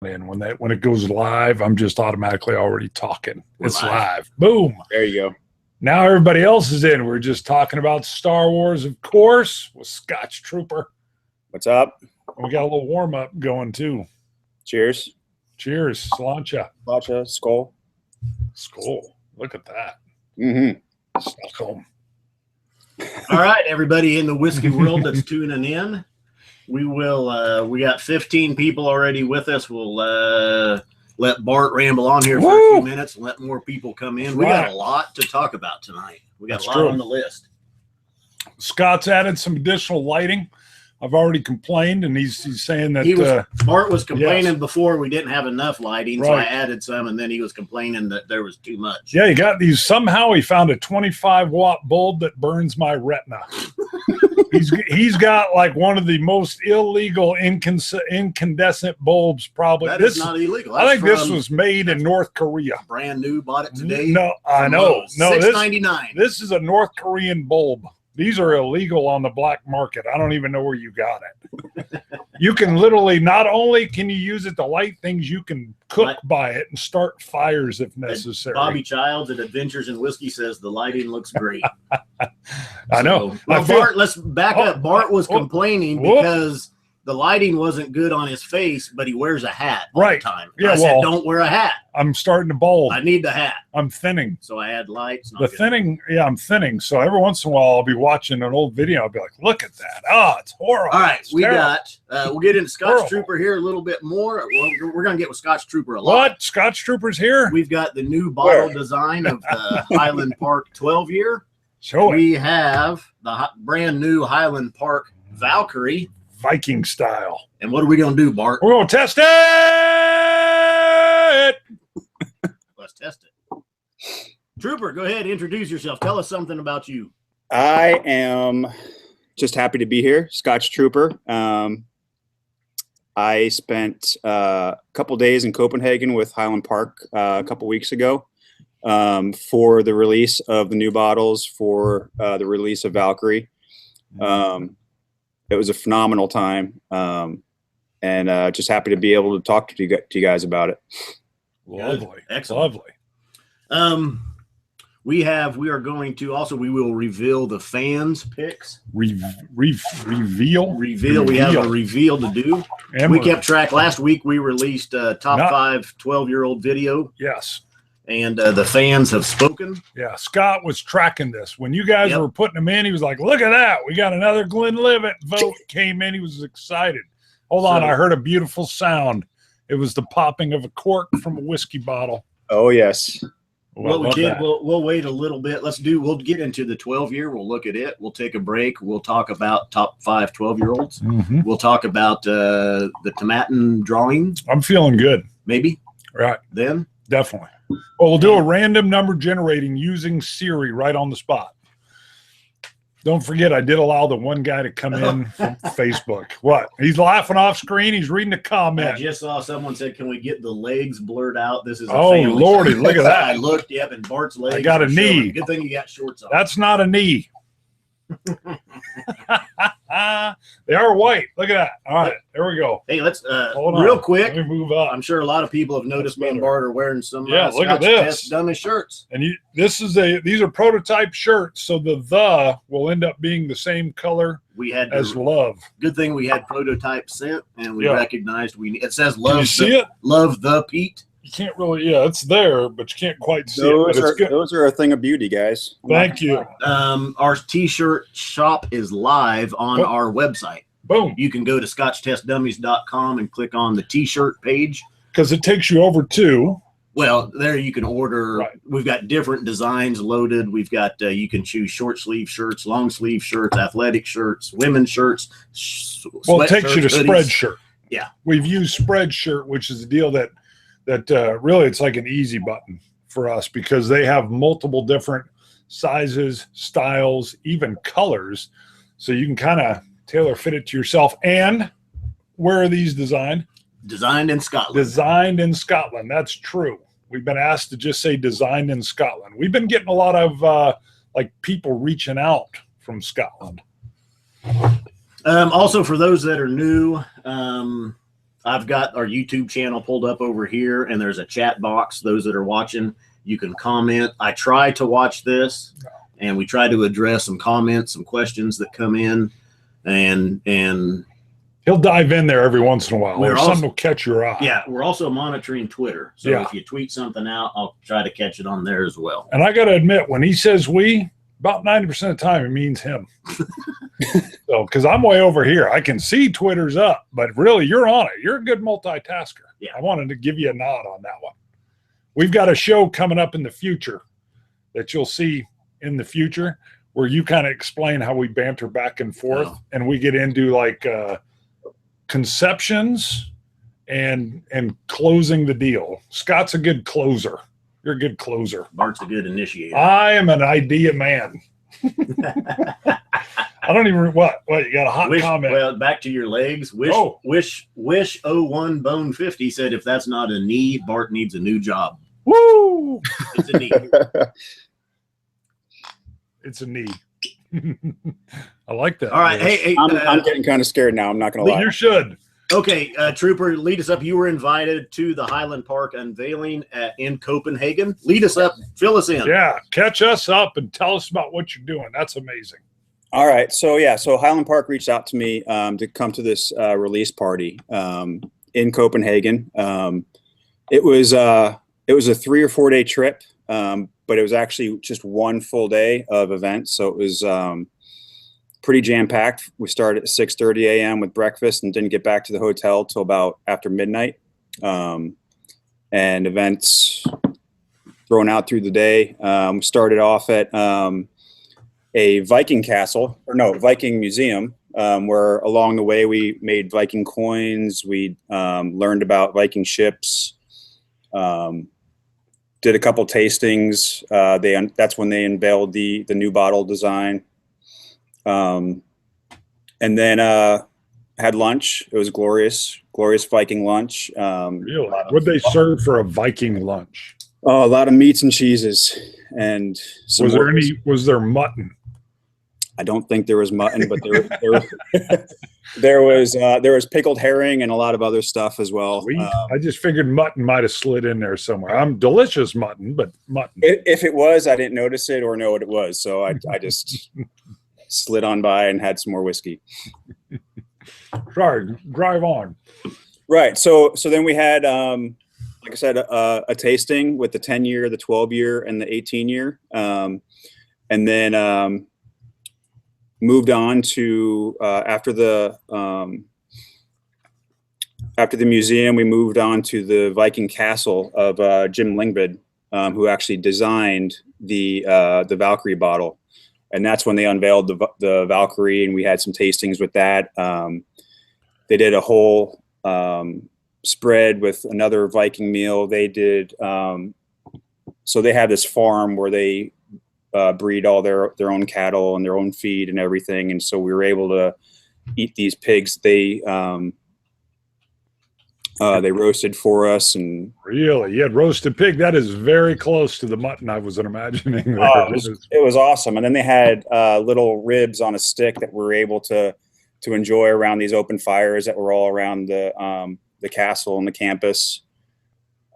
in when it goes live, I'm just automatically already talking. It's live. Boom. There you go. Now everybody else is in. We're just talking about Star Wars, of course, with Scotch Trooper. What's up? We got a little warm up going too. Cheers. Cheers. Sláinte. Sláinte. Skål. Skål. Look at that. Mm-hmm. Stockholm. All right, everybody in the whiskey world that's tuning in. We will. We got 15 people already with us. We'll let Bart ramble on here for a few minutes and let more people come in. We got a lot to talk about tonight. We got a lot on the list. Scott's added some additional lighting. I've already complained, and he's saying that Bart was complaining before we didn't have enough lighting, so I added some, and then he was complaining that there was too much. Yeah, he got these. Somehow he found a 25-watt bulb that burns my retina. he's got like one of the most illegal incandescent bulbs. Probably that is not illegal. I think this was made in North Korea. Brand new, bought it today. No, I know. No, $6.99. This is a North Korean bulb. These are illegal on the black market. I don't even know where you got it. You can literally, not only can you use it to light things, you can cook by it and start fires if necessary. Bobby Childs at Adventures in Whiskey says the lighting looks great. I know. Well, Bart, let's back up. Bart was complaining because the lighting wasn't good on his face, but he wears a hat all the time. Yeah, I said, don't wear a hat. I'm starting to bald. I need the hat. I'm thinning. So I had lights. The thinning, I'm thinning. So every once in a while, I'll be watching an old video. I'll be like, look at that. Oh, it's horrible. All right, we'll get into Scotch Trooper here a little bit more. We're going to get with Scotch Trooper a lot. What? Scotch Trooper's here? We've got the new bottle design of the Highland Park 12-year. We have the brand new Highland Park Valkyrie. Viking style. And what are we going to do, Bart? We're going to test it. Let's test it. Trooper, go ahead. Introduce yourself. Tell us something about you. I am just happy to be here. Scotch Trooper. I spent a couple days in Copenhagen with Highland Park a couple weeks ago for the release of the new bottles, for the release of Valkyrie. It was a phenomenal time, and just happy to be able to talk to you guys about it. Lovely, excellent, lovely. We are going to also. We will reveal the fans picks. Reveal. We have a reveal to do. And we kept track. Last week we released a top 5 12-year-old video. Yes. And the fans have spoken. Yeah, Scott was tracking this. When you guys were putting them in, he was like, look at that. We got another Glenlivet vote came in. He was excited. Hold on. I heard a beautiful sound. It was the popping of a cork from a whiskey bottle. Oh, yes. We'll wait a little bit. We'll get into the 12-year. We'll look at it. We'll take a break. We'll talk about top 5 12-year-olds. Mm-hmm. We'll talk about the Tomatin drawing. I'm feeling good. Maybe. Right. Then? Definitely. Well, we'll do a random number generating using Siri right on the spot. Don't forget, I did allow the one guy to come in from Facebook. What? He's laughing off screen. He's reading a comment. I just saw someone said, "Can we get the legs blurred out?" This is a Lordy, look at that. I looked, and Bart's legs. I got a knee. Showing. Good thing you got shorts on. That's not a knee. They are white. Look at that. All right, there we go. Hey, let's real quick. Let me move up. I'm sure a lot of people have noticed me and Bart are wearing some look at this Dummies shirts. And these are prototype shirts, so the will end up being the same color as love. Good thing we had prototype sent, and we recognized it says love. Can you see it? Love the Pete. You can't really, it's there, but you can't quite see it. Those are a thing of beauty, guys. Thank you. Our t-shirt shop is live on our website. Boom. You can go to scotchtestdummies.com and click on the t-shirt page. Because it takes you over to. Well, there you can order. Right. We've got different designs loaded. We've got, you can choose short sleeve shirts, long sleeve shirts, athletic shirts, women's shirts. Well, it takes you to Spreadshirt. Yeah. We've used Spreadshirt, which is a deal that really it's like an easy button for us because they have multiple different sizes, styles, even colors. So you can kind of tailor fit it to yourself. And where are these designed? Designed in Scotland. Designed in Scotland. That's true. We've been asked to just say designed in Scotland. We've been getting a lot of people reaching out from Scotland. Also, for those that are new, I've got our YouTube channel pulled up over here, and there's a chat box. Those that are watching, you can comment. I try to watch this, and we try to address some comments, some questions that come in, and he'll dive in there every once in a while. We're Or also- something will catch your eye. yeah, we're also monitoring Twitter. So Yeah. if you tweet something out, I'll try to catch it on there as well. And I got to admit, when he says we, about 90% of the time, it means him. So, because I'm way over here, I can see Twitter's up, but really, you're on it. You're a good multitasker. Yeah. I wanted to give you a nod on that one. We've got a show coming up in the future that you'll see in the future where you kind of explain how we banter back and forth, Oh. and we get into like conceptions and closing the deal. Scott's a good closer. You're a good closer. Bart's a good initiator. I am an idea man. I don't even what you got a hot comment. Well, back to your legs. Wish 01 Bone 50 said if that's not a knee, Bart needs a new job. Woo! It's a knee. It's a knee. I like that. All right. Hey, I'm getting kind of scared now. I'm not going to lie. You should. Okay, Trooper, lead us up. You were invited to the Highland Park unveiling in Copenhagen. Lead us up. Fill us in. Yeah, catch us up and tell us about what you're doing. That's amazing. All right. So Highland Park reached out to me to come to this release party in Copenhagen. It was a 3 or 4 day trip, but it was actually just one full day of events. So it was pretty jam packed. We started at 6:30 a.m. with breakfast and didn't get back to the hotel till about after midnight. And events thrown out through the day. We started off at a Viking Viking museum, where along the way we made Viking coins. We learned about Viking ships, did a couple tastings. That's when they unveiled the new bottle design. And then had lunch. It was glorious Viking lunch. Really? What'd they serve for a Viking lunch? Oh, a lot of meats and cheeses. And was there mutton? I don't think there was mutton, but there was pickled herring and a lot of other stuff as well. I just figured mutton might have slid in there somewhere. I'm delicious mutton, but mutton. If it was, I didn't notice it or know what it was, so I just slid on by and had some more whiskey. Sorry, drive on. Right. So then we had, like I said, a tasting with the 10-year, the 12-year, and the 18-year, and then moved on to after the museum, we moved on to the Viking castle of Jim Lingvid, who actually designed the Valkyrie bottle, and that's when they unveiled the Valkyrie, and we had some tastings with that. They did a whole spread with another Viking meal. They did so they have this farm where they breed all their own cattle and their own feed and everything, and so we were able to eat these pigs. They roasted for us. And really, you had roasted pig. That is very close to the mutton I was imagining. It was awesome. And then they had little ribs on a stick that we were able to enjoy around these open fires that were all around the castle and the campus.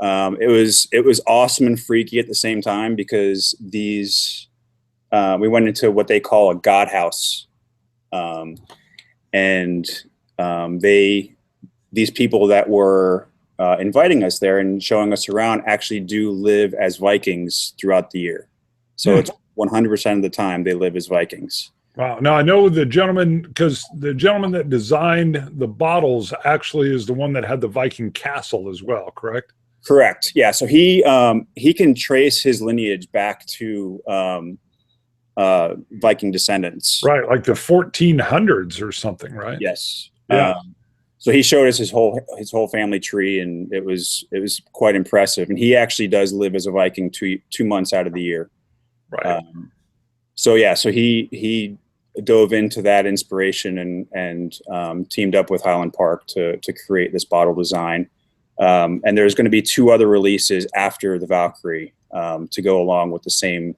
It was awesome and freaky at the same time, because these we went into what they call a god house, and these people that were inviting us there and showing us around actually do live as Vikings throughout the year. So it's 100% of the time they live as Vikings. Wow. Now I know the gentleman, because the gentleman that designed the bottles actually is the one that had the Viking castle as well, correct? Correct. Yeah. So he can trace his lineage back to Viking descendants. Right, like the 1400s or something, right? Yes. Yeah. So he showed us his whole family tree, and it was quite impressive. And he actually does live as a Viking 2 months out of the year. Right. So he dove into that inspiration and teamed up with Highland Park to create this bottle design. And there's going to be 2 other releases after the Valkyrie to go along with the same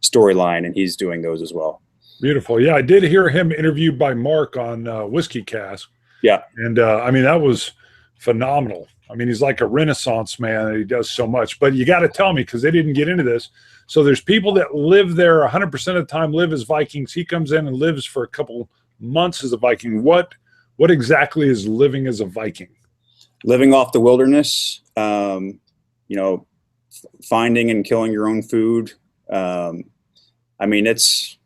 storyline, and he's doing those as well. Beautiful. Yeah, I did hear him interviewed by Mark on Whiskey Cast. Yeah. And I mean, that was phenomenal. I mean, he's like a Renaissance man, and he does so much. But you got to tell me, because they didn't get into this. So there's people that live there 100% of the time, live as Vikings. He comes in and lives for a couple months as a Viking. What exactly is living as a Viking? Living off the wilderness, finding and killing your own food. I mean, it's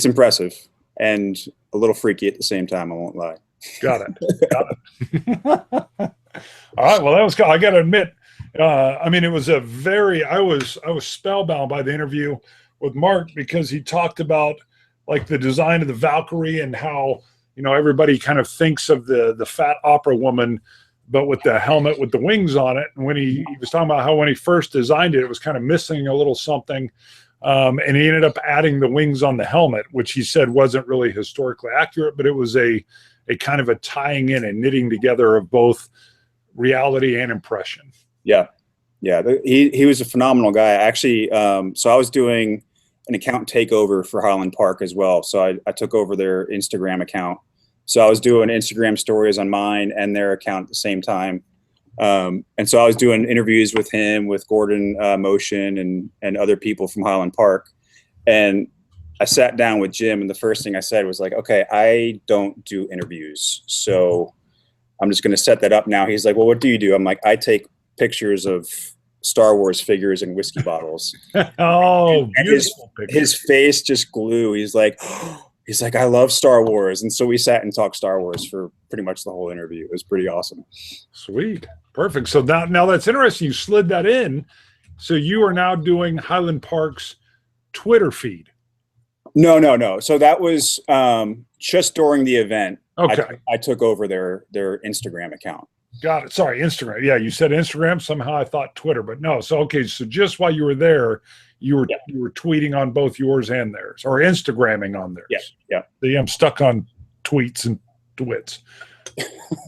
impressive and a little freaky at the same time. I won't lie. Got it. All right. Well, that was cool. I got to admit, I mean, it was I was spellbound by the interview with Mark, because he talked about like the design of the Valkyrie and how, everybody kind of thinks of the fat opera woman, but with the helmet with the wings on it. And when he was talking about how when he first designed it, it was kind of missing a little something. And he ended up adding the wings on the helmet, which he said wasn't really historically accurate, but it was a kind of a tying in and knitting together of both reality and impression. Yeah. Yeah. He was a phenomenal guy. Actually, so I was doing an account takeover for Highland Park as well. So I took over their Instagram account. So I was doing Instagram stories on mine and their account at the same time. And so I was doing interviews with him, with Gordon Motion and other people from Highland Park. And I sat down with Jim, and the first thing I said was like, okay, I don't do interviews, so I'm just going to set that up now. He's like, well, what do you do? I'm like, I take pictures of Star Wars figures and whiskey bottles. Oh, and his face just glue. He's like, I love Star Wars. And so we sat and talked Star Wars for pretty much the whole interview. It was pretty awesome. Sweet. Perfect. So now that's interesting. You slid that in. So you are now doing Highland Park's Twitter feed. No. So that was just during the event. Okay. I took over their Instagram account. Got it. Sorry, Instagram. Yeah, you said Instagram. Somehow I thought Twitter, but no. So okay. So just while you were there, you were tweeting on both yours and theirs, or Instagramming on theirs. Yeah. See, I'm stuck on tweets and twits.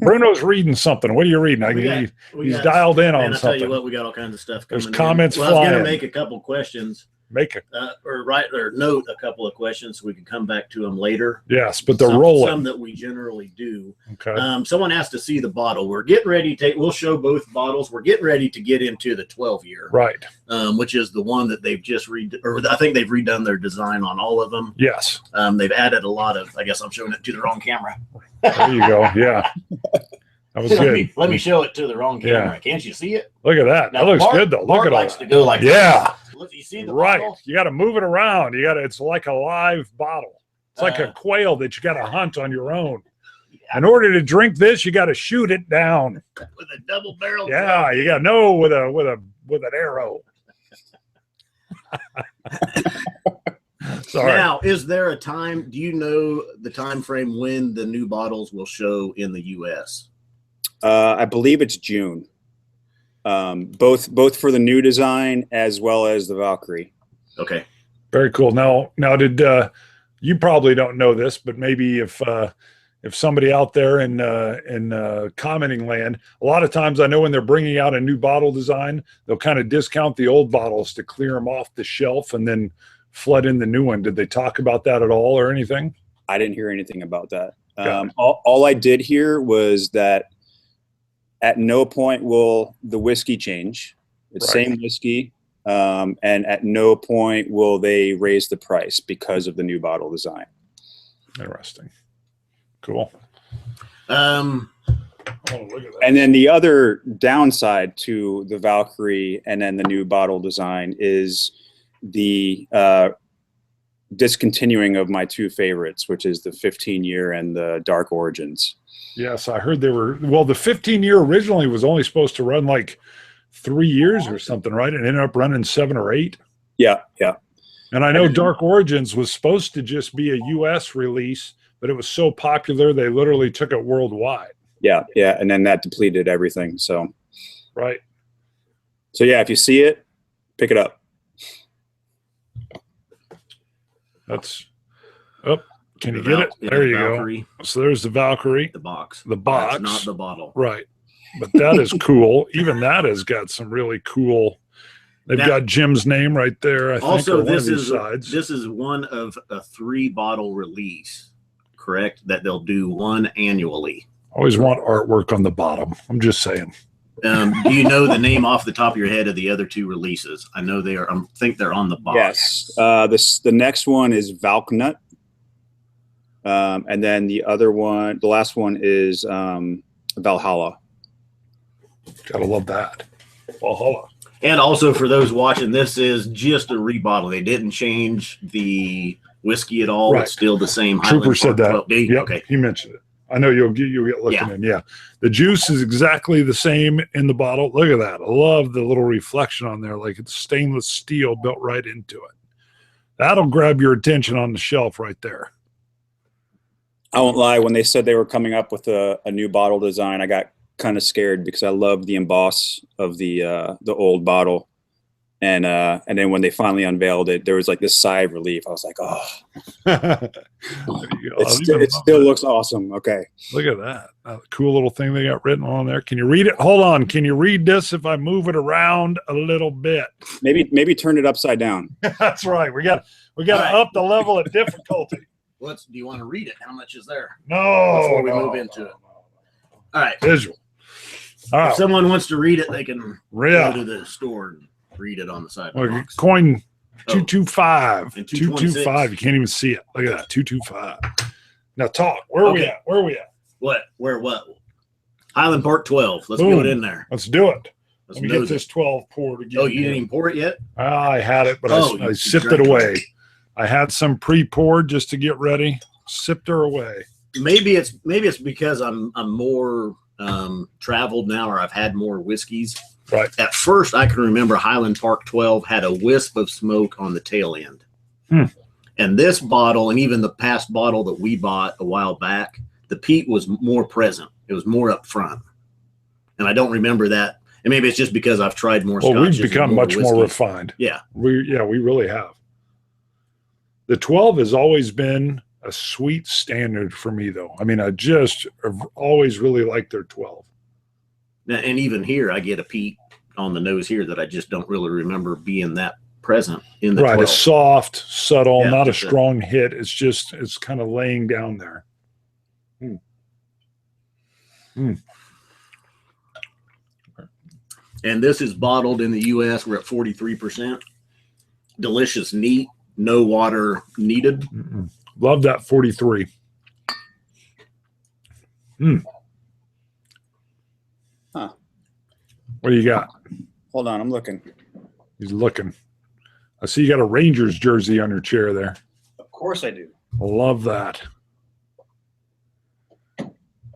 Bruno's reading something. What are you reading? He's dialed in on I'll something. tell you what, we got all kinds of stuff coming. There's comments flying. I was going flying. to make a couple questions. Make it. Note a couple of questions so we can come back to them later. Yes, but they're rolling. Some that we generally do. Okay. Someone asked to see the bottle. We're getting ready to we'll show both bottles. We're getting ready to get into the 12-year. Right. Which is the one that they've just I think they've redone their design on all of them. Yes. They've added a lot of, I guess I'm showing it to the wrong camera. There you go. Yeah. That was good. Let me show it to the wrong camera. Yeah. Can't you see it? Look at that. Now, that looks good though. Look at all likes to go like that. Look, you see the right. bottle? You got to move it around. It's like a live bottle. It's like a quail that you got to hunt on your own. Yeah. In order to drink this, you got to shoot it down with a double barrel. Yeah, you got to with an arrow. Sorry. Now, is there a time? Do you know the time frame when the new bottles will show in the U.S.? I believe it's June. Both for the new design as well as the Valkyrie. Okay. Very cool. Now did you probably don't know this, but maybe if somebody out there in commenting land, a lot of times I know when they're bringing out a new bottle design, they'll kind of discount the old bottles to clear them off the shelf and then flood in the new one. Did they talk about that at all or anything? I didn't hear anything about that. All I did hear was that at no point will the whiskey change. It's right. Same whiskey. And at no point will they raise the price because of the new bottle design. Interesting. Cool. And then the other downside to the Valkyrie and then the new bottle design is the discontinuing of my two favorites, which is the 15-year and the Dark Origins. Yes, I heard they were. Well, the 15-year originally was only supposed to run like 3 years or something, right? And ended up running 7 or 8. Yeah. And I know Dark Origins was supposed to just be a U.S. release, but it was so popular they literally took it worldwide. Yeah, and then that depleted everything. So, right. So yeah, if you see it, pick it up. That's up. Can you get it? There you Valkyrie. Go. So there's the Valkyrie. The box. That's not the bottle. Right. But that is cool. Even that has got some really cool. They've got Jim's name right there. I think also, this is one of a 3-bottle release. correct, that they'll do one annually. Always want artwork on the bottom. I'm just saying. Do you know the name off the top of your head of the other two releases? I know they are. I think they're on the box. Yes. The next one is Valknut. And then the last one is Valhalla. Gotta love that. Valhalla. And also for those watching, this is just a rebottle. They didn't change the whiskey at all. Right. It's still the same. Trooper said that. Yep, okay. He mentioned it. I know you'll get looking in. Yeah. The juice is exactly the same in the bottle. Look at that. I love the little reflection on there, like it's stainless steel built right into it. That'll grab your attention on the shelf right there. I won't lie. When they said they were coming up with a new bottle design, I got kind of scared because I love the emboss of the old bottle. And then when they finally unveiled it, there was like this sigh of relief. I was like, oh, it still looks awesome. Okay. Look at that. Cool little thing they got written on there. Can you read it? Hold on. Can you read this if I move it around a little bit? Maybe turn it upside down. That's right. We got to up the level of difficulty. Do you want to read it? How much is there? No. Before we move into it. All right. Visual. All right. If someone wants to read it, they can go to the store and read it on the side. Well, coin 225. And 225. You can't even see it. Look at that. 225. Now talk. Where are we at? Where are we at? What? Highland Park 12. Let's Boom. go in there. Let's do it. Let's Let me get this 12 poured again. Oh, you didn't even pour it yet? I had it, but I sipped it away. I had some pre-poured just to get ready. Sipped her away. Maybe it's because I'm more traveled now, or I've had more whiskeys. Right. At first, I can remember Highland Park 12 had a wisp of smoke on the tail end. And this bottle, and even the past bottle that we bought a while back, the peat was more present. It was more up front. And I don't remember that. And maybe it's just because I've tried more scotches. Well, we've become much more refined. Yeah. We really have. The 12 has always been a sweet standard for me, though. I mean, I just have always really liked their 12. And even here, I get a peat on the nose here that I just don't really remember being that present in the 12. A soft, subtle, not a strong hit. It's kind of laying down there. And this is bottled in the U.S. We're at 43%. Delicious, neat, no water needed. Love that 43. Huh. What do you got? Hold on, I'm looking. He's looking. I see you got a Rangers jersey on your chair there. Of course I do. I love that.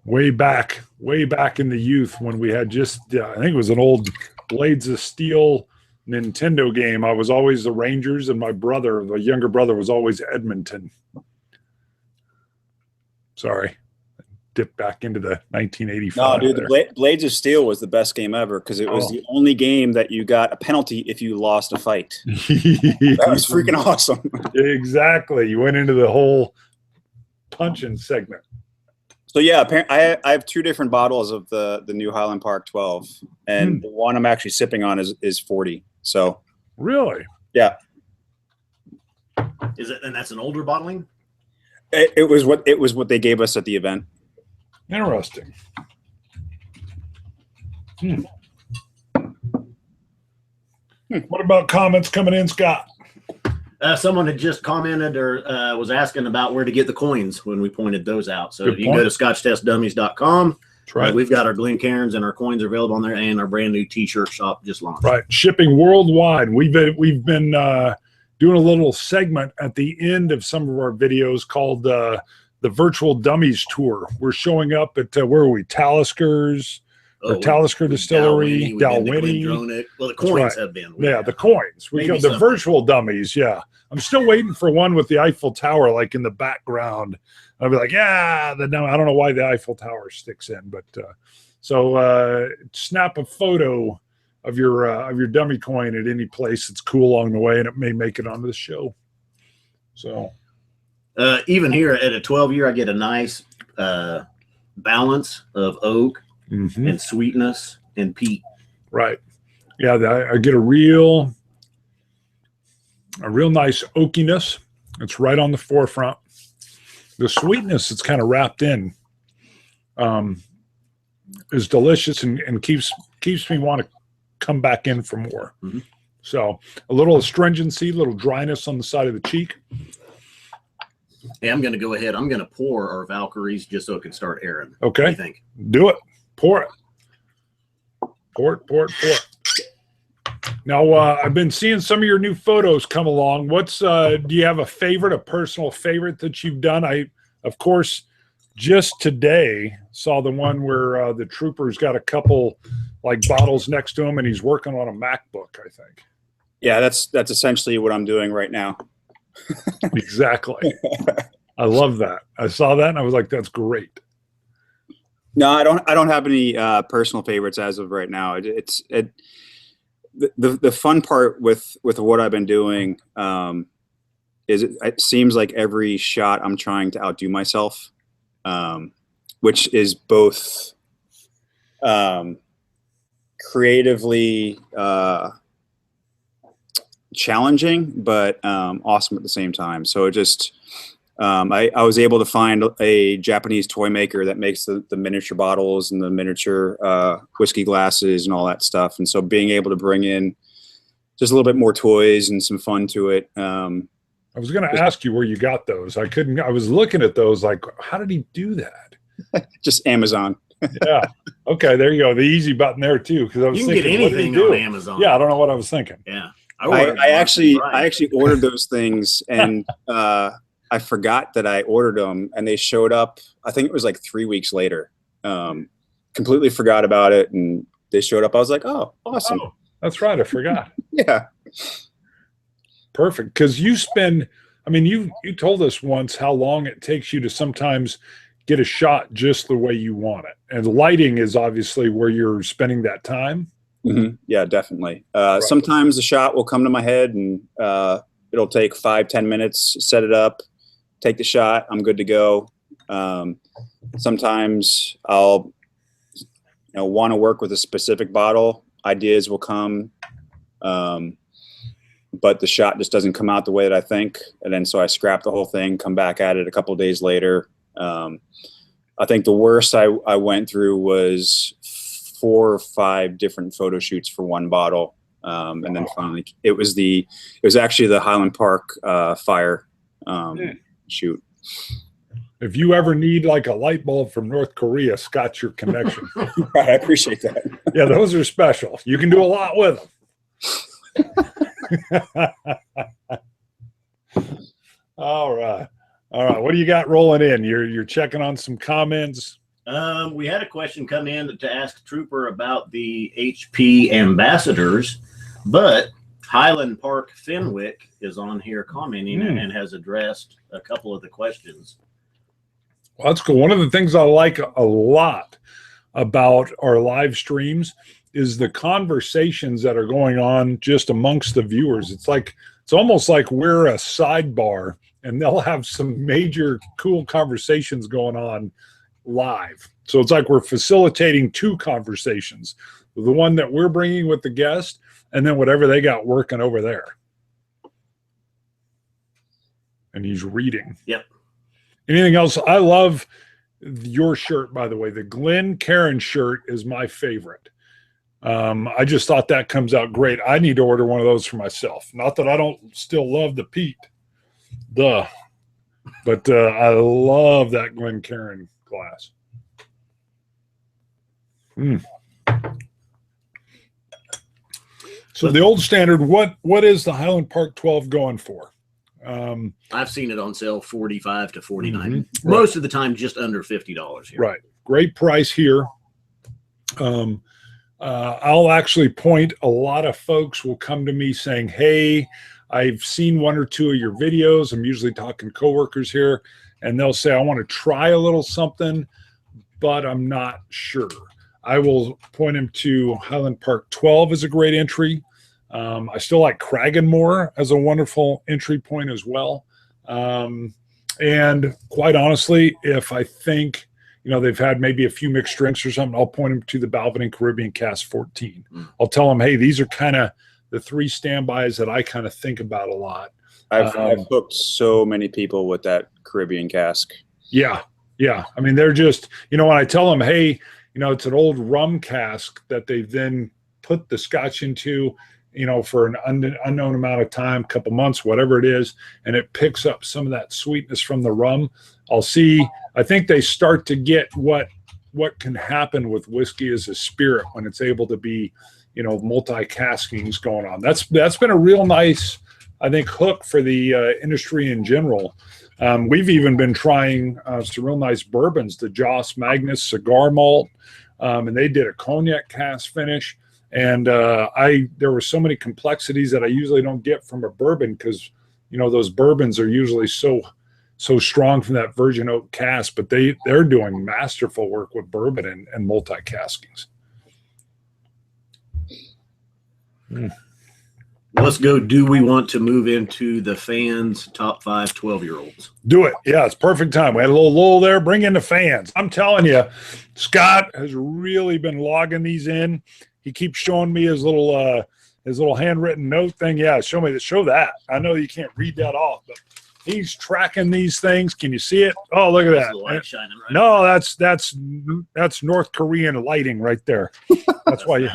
Way back in the youth when we had just, I think it was an old Blades of Steel Nintendo game. I was always the Rangers, and my brother, the younger brother, was always Edmonton. Sorry. Dip back into the 1985. No, dude, the Blades of Steel was the best game ever because it was the only game that you got a penalty if you lost a fight. That was freaking awesome. Exactly. You went into the whole punching segment. So yeah, I have two different bottles of the new Highland Park 12, and the one I'm actually sipping on is 40. So really, yeah. Is it? And that's an older bottling. It was what they gave us at the event. Interesting. What about comments coming in, Scott? Someone had just commented or was asking about where to get the coins when we pointed those out. So you can go to scotchtestdummies.com. That's right. We've got our Glencairns and our coins are available on there, and our brand new T-shirt shop just launched. Right, shipping worldwide. We've been doing a little segment at the end of some of our videos called the Virtual Dummies Tour. We're showing up at where are we? Taliskers. Or Talisker Distillery, Dalwhinnie. Well, the coins have been. Yeah, the coins. We got the virtual dummies. Yeah. I'm still waiting for one with the Eiffel Tower like in the background. I'll be like, I don't know why the Eiffel Tower sticks in, but so snap a photo of your dummy coin at any place that's cool along the way, and it may make it onto the show. So even here at a 12-year, I get a nice balance of oak. And sweetness and peat. Right. Yeah, I get a real nice oakiness. It's right on the forefront. The sweetness that's kind of wrapped in is delicious and keeps me want to come back in for more. Mhm. So a little astringency, a little dryness on the side of the cheek. Hey, I'm going to go ahead. I'm going to pour our Valkyries just so it can start airing. Okay. What do you think? Do it. Pour it. Pour it, pour it, pour it. Now, I've been seeing some of your new photos come along. Do you have a favorite, a personal favorite that you've done? I, of course, just today saw the one where the trooper's got a couple like bottles next to him and he's working on a MacBook, I think. Yeah, that's essentially what I'm doing right now. Exactly. I love that. I saw that and I was like, that's great. No, I don't have any personal favorites as of right now. The fun part with what I've been doing is it seems like every shot I'm trying to outdo myself, which is both creatively challenging but awesome at the same time. So it just I was able to find a Japanese toy maker that makes the miniature bottles and the miniature whiskey glasses and all that stuff. And so being able to bring in just a little bit more toys and some fun to it. I was going to ask you where you got those. I was looking at those like, how did he do that? Just Amazon. Yeah. Okay. There you go. The easy button there too. Because I was You can thinking, get anything on Amazon. Yeah. I don't know what I was thinking. Yeah. I actually ordered those things and I forgot that I ordered them and they showed up. I think it was like 3 weeks later. Completely forgot about it and they showed up. I was like, oh, awesome. Oh, that's right. I forgot. Yeah. Perfect. Because you told us once how long it takes you to sometimes get a shot just the way you want it. And lighting is obviously where you're spending that time. Mm-hmm. Yeah, definitely. Right. Sometimes the shot will come to my head and it'll take 5-10 minutes, set it up, take the shot. I'm good to go. Sometimes I'll want to work with a specific bottle. Ideas will come. But the shot just doesn't come out the way that I think. And then so I scrap the whole thing, come back at it a couple of days later. I think the worst I went through was 4 or 5 different photo shoots for one bottle. And then finally it was actually the Highland Park fire shoot. If you ever need like a light bulb from North Korea, Scott's your connection. Right, I appreciate that. Yeah, those are special. You can do a lot with them. All right. What do you got rolling in? You're checking on some comments. We had a question come in to ask Trooper about the HP ambassadors, but Highland Park Fenwick is on here commenting and has addressed a couple of the questions. Well, that's cool. One of the things I like a lot about our live streams is the conversations that are going on just amongst the viewers. It's almost like we're a sidebar and they'll have some major cool conversations going on live. So it's like we're facilitating 2 conversations, the one that we're bringing with the guest and then whatever they got working over there. And he's reading. Yep. Anything else? I love your shirt, by the way. The Glen Cairn shirt is my favorite. I just thought that comes out great. I need to order one of those for myself. Not that I don't still love the Pete. But I love that Glen Cairn glass. So the old standard, what is the Highland Park 12 going for? I've seen it on sale $45 to $49. Right. Most of the time, just under $50 here. Right. Great price here. I'll actually point, a lot of folks will come to me saying, hey, I've seen 1 or 2 of your videos. I'm usually talking coworkers here, and they'll say, I want to try a little something, but I'm not sure. I will point them to Highland Park 12 as a great entry. I still like Cragganmore as a wonderful entry point as well. And quite honestly, if I think, they've had maybe a few mixed drinks or something, I'll point them to the Balvenie Caribbean Cask 14. I'll tell them, hey, these are kind of the 3 standbys that I kind of think about a lot. I've hooked so many people with that Caribbean Cask. Yeah. Yeah. I mean, they're just, when I tell them, hey, it's an old rum cask that they've then put the Scotch into, for an unknown amount of time, couple months, whatever it is, and it picks up some of that sweetness from the rum. I think they start to get what can happen with whiskey as a spirit when it's able to be, multi-caskings going on. That's been a real nice, I think, hook for the industry in general. We've even been trying some real nice bourbons, the Joss Magnus cigar malt, and they did a cognac cask finish. And there were so many complexities that I usually don't get from a bourbon because, those bourbons are usually so strong from that virgin oak cask, but they're doing masterful work with bourbon and multi-caskings. Let's go. Do we want to move into the fans' top 5 12-year-olds? Do it. Yeah, it's perfect time. We had a little lull there. Bring in the fans. I'm telling you, Scott has really been logging these in. He keeps showing me his little handwritten note thing. Yeah, show that. I know you can't read that off, but he's tracking these things. Can you see it? Oh, look at that. The light shining right no, that's North Korean lighting right there. That's why you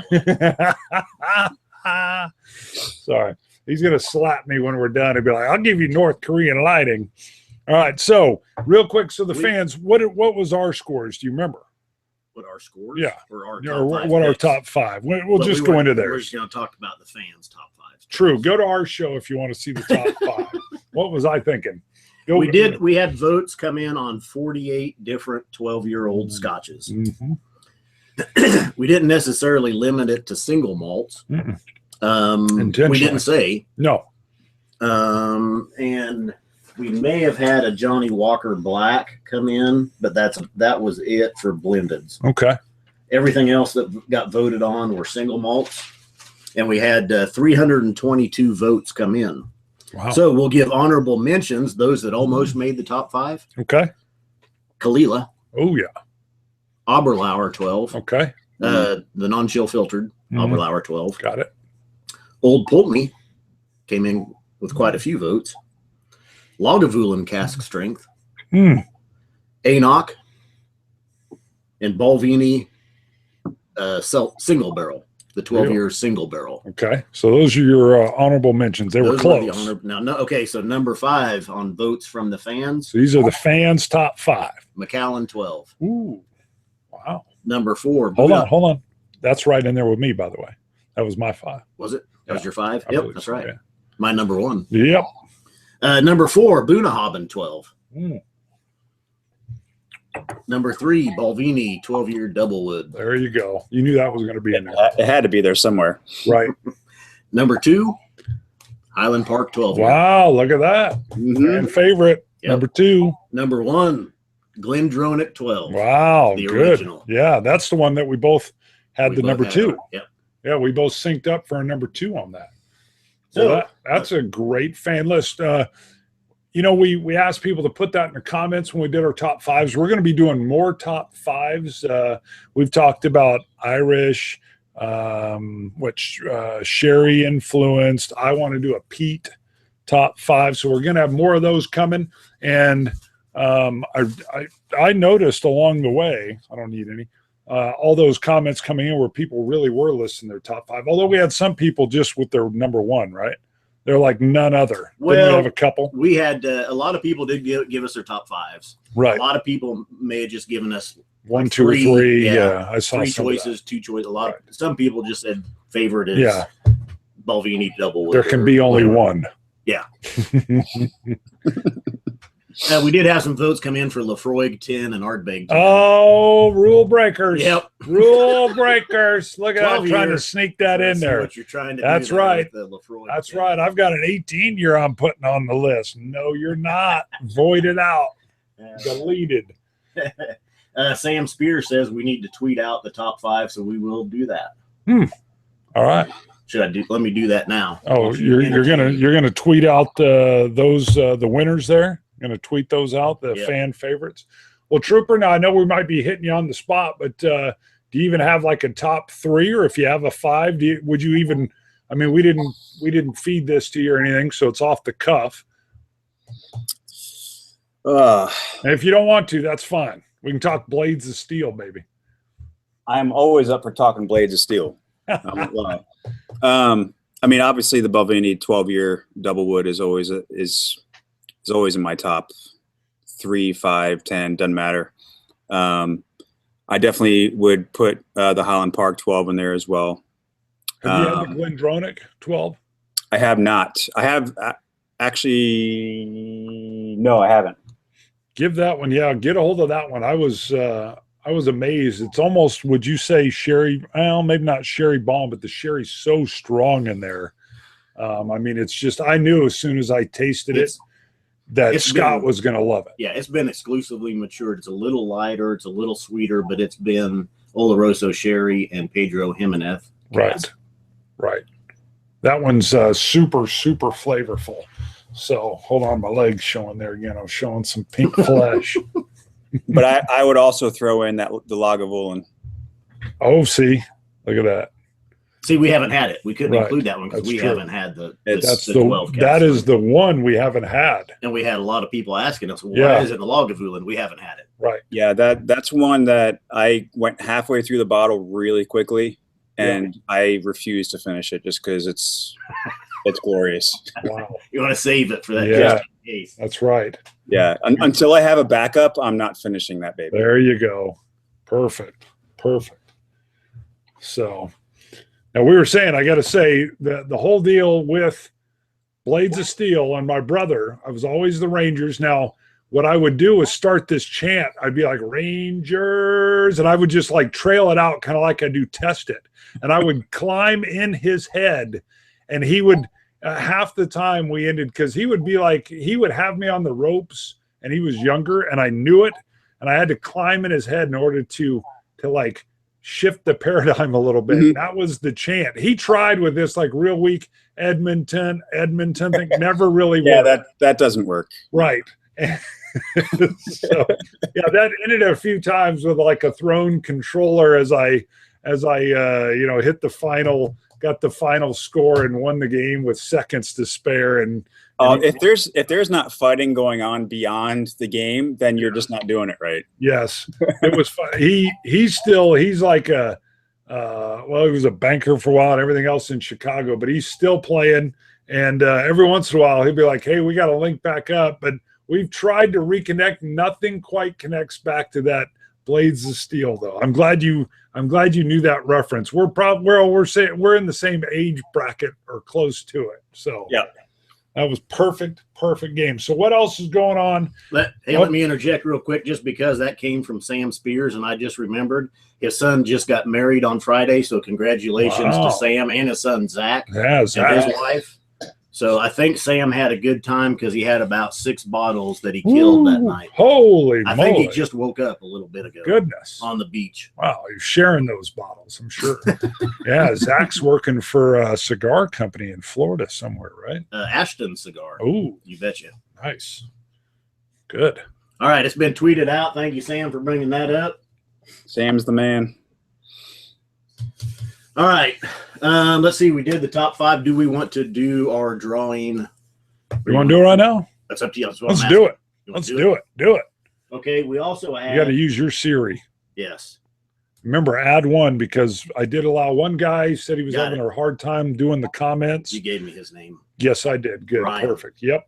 sorry. He's gonna slap me when we're done and be like, I'll give you North Korean lighting. All right, so real quick, so the fans, what was our scores? Do you remember? What our scores? Yeah. Or our our top 5. We'll just go into theirs. We're just going to talk about the fans' top 5. True. Go to our show if you want to see the top 5. What was I thinking? We had votes come in on 48 different 12-year-old scotches. Mm-hmm. We didn't necessarily limit it to single malts. We didn't say. No. And we may have had a Johnny Walker Black come in, but that was it for blendeds. Okay. Everything else that got voted on were single malts, and we had 322 votes come in. Wow. So we'll give honorable mentions, those that almost made the top 5. Okay. Kalila. Oh, yeah. Oberlauer 12. Okay. The non-chill filtered Oberlauer 12. Got it. Old Pulteney came in with quite a few votes. Lagavulin cask strength. Enoch and Balvenie single barrel, the 12-year single barrel. Okay, so those are your honorable mentions. They were close. So number 5 on votes from the fans. So these are the fans' top 5. Macallan 12. Ooh, wow. Number 4. Hold on. That's right in there with me, by the way. That was my 5. Was it? That was your 5? I Yep, believe that's so, right. yeah. My number 1. Yep. Number 4, Bunahaben 12. Number 3, Balvenie 12-year Doublewood. There you go. You knew that was going to be in there. It had to be there somewhere. Right. Number 2, Highland Park 12. Wow, look at that. And favorite. Yep. Number 2. Number 1, Glendronach 12. Wow, The good. original. Yeah, that's the one that we both had We the both number had 2. it. Yep. Yeah, we both synced up for a number 2 on that. So So that's a great fan list. We asked people to put that in the comments when we did our top 5s. We're going to be doing more top 5s. We've talked about Irish, which sherry influenced. I want to do a peat top 5. So we're going to have more of those coming. And I noticed along the way, I don't need any, all those comments coming in where people really were listing their top 5. Although we had some people just with their number 1, right? They're like none other. Well, didn't we have a couple? We had a lot of people did give us their top 5s. Right. A lot of people may have just given us 1, 2, or 3. yeah, Yeah, I saw 3 some of that. choices, 2 choices. Some people just said favorite is Yeah. Balvenie Doublewood. There can be only one. Yeah. We did have some votes come in for Lafroig 10 and Ardbeg 10. Oh, rule breakers. Yep. Rule breakers. Look at that. 12 Trying to years. sneak that I in see there. what you're trying to That's do there right. with the Lafroig That's 10. right. I've got an 18-year I'm putting on the list. No, you're not. Voided out. Deleted. Sam Spear says we need to tweet out the top 5, so we will do that. All right. Let me do that now. Oh, you're gonna tweet out those the winners there. Going to tweet those out, the fan favorites. Well, Trooper, now I know we might be hitting you on the spot, but do you even have like a top 3, or if you have a 5, would you even? I mean, we didn't feed this to you or anything, so it's off the cuff. And if you don't want to, that's fine. We can talk Blades of Steel, baby. I'm always up for talking Blades of Steel. I mean, obviously the Balvenie 12-year double wood is always in my top 3, 5, 10, doesn't matter. I definitely would put the Highland Park 12 in there as well. Have you had the Glendronach 12? I have not. I have actually. No, I haven't. Give that one. Yeah, get a hold of that one. I was amazed. It's almost, would you say sherry? Well, maybe not sherry bomb, but the sherry's so strong in there. I mean, it's just, I knew as soon as I tasted it that Scott was going to love it. Yeah, it's been exclusively matured. It's a little lighter, it's a little sweeter, but it's been Oloroso sherry and Pedro Jimenez. Right. That one's super, super flavorful. So hold on, my leg's showing there again. I'm showing some pink flesh. But I would also throw in the Lagavulin. Oh, see, look at that. See, we haven't had it. We couldn't include that one because we haven't had the 12 cast. That is the one we haven't had. And we had a lot of people asking us, why is it the Lagavulin? We haven't had it. Right. Yeah, that's one that I went halfway through the bottle really quickly, and I refused to finish it just because it's glorious. Wow. You want to save it for that just in case. That's right. Yeah. Until I have a backup, I'm not finishing that baby. There you go. Perfect. So now we were saying, I got to say that the whole deal with Blades of Steel and my brother, I was always the Rangers. Now, what I would do is start this chant. I'd be like, Rangers, and I would just like trail it out, kind of like I do Test It. And I would climb in his head, and he would, half the time we ended, because he would be like, he would have me on the ropes, and he was younger, and I knew it, and I had to climb in his head in order to like shift the paradigm a little bit. Mm-hmm. That was the chant. He tried with this like real weak Edmonton thing, never really worked. Yeah, that doesn't work. Right. So yeah, that ended a few times with like a thrown controller as I hit the final, got the final score and won the game with seconds to spare. And if there's not fighting going on beyond the game, then you're just not doing it right. Yes, it was fun. He's like he was a banker for a while and everything else in Chicago, but he's still playing. And every once in a while he'll be like, hey, we got to link back up. But we've tried to reconnect. Nothing quite connects back to that Blades of Steel, though. I'm glad you knew that reference. We're saying we're in the same age bracket or close to it. So yeah, that was perfect game. So what else is going on? Let me interject real quick, just because that came from Sam Spears, and I just remembered his son just got married on Friday. So congratulations to Sam and his son Zach, and his wife. So I think Sam had a good time because he had about 6 bottles that he killed that night. Holy moly. I think he just woke up a little bit ago. Goodness. On the beach. Wow, you're sharing those bottles, I'm sure. Yeah, Zach's working for a cigar company in Florida somewhere, right? Ashton Cigar. Oh. You betcha. Nice. Good. All right, it's been tweeted out. Thank you, Sam, for bringing that up. Sam's the man. All right. Let's see. We did the top 5. Do we want to do our drawing? You want to do it right now? That's up to you. Let's do it. Let's do it. Okay. We also add. You got to use your Siri. Yes. Remember, add one, because I did allow one guy who said he was having a hard time doing the comments. You gave me his name. Yes, I did. Good. Ryan. Perfect. Yep.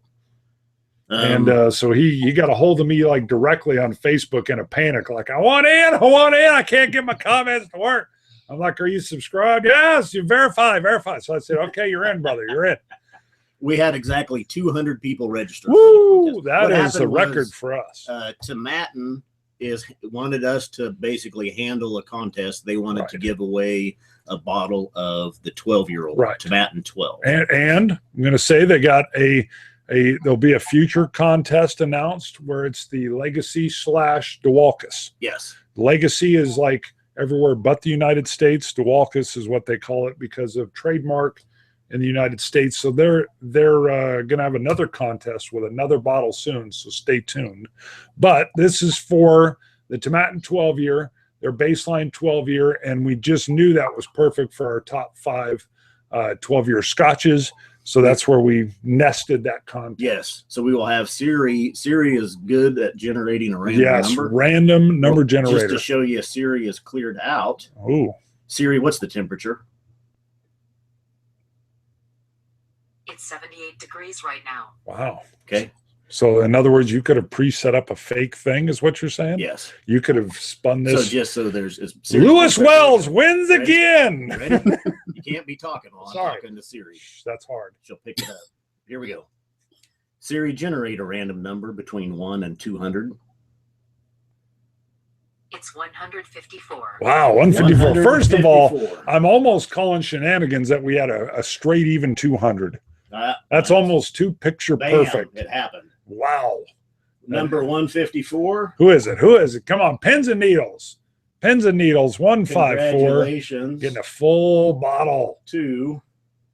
And so he got a hold of me like directly on Facebook in a panic, like, I want in. I can't get my comments to work. I'm like, are you subscribed? Yes, you verify. So I said, okay, you're in, brother. You're in. We had exactly 200 people register. Woo! That is a record for us. Tomatin wanted us to basically handle a contest. They wanted to give away a bottle of the 12-year-old Tomatin 12. And I'm going to say they got there'll be a future contest announced where it's the Legacy / DeWalkus. Yes. Legacy is like everywhere but the United States. DeWalkus is what they call it because of trademark in the United States. So they're going to have another contest with another bottle soon. So stay tuned. But this is for the Tomatin 12-year, their baseline 12-year, and we just knew that was perfect for our top 5 12-year scotches. So that's where we nested that content. Yes. So we will have Siri. Siri is good at generating a random number. Random number generator. Just to show you, Siri is cleared out. Oh. Siri, what's the temperature? It's 78 degrees right now. Wow. Okay. So in other words, you could have pre-set up a fake thing, is what you're saying? Yes. You could have spun this. So just so there's Lewis Wells wins again. Ready? You can't be talking while I'm talking to Siri. That's hard. She'll pick it up. Here we go. Siri, generate a random number between 1 and 200. It's 154. Wow, 154. First of all, I'm almost calling shenanigans that we had a straight even 200. That's almost too picture perfect. It happened. Wow. Number 154. Who is it? Who is it? Come on, pins and needles. Pins and needles, 154. Congratulations. Getting a full bottle. To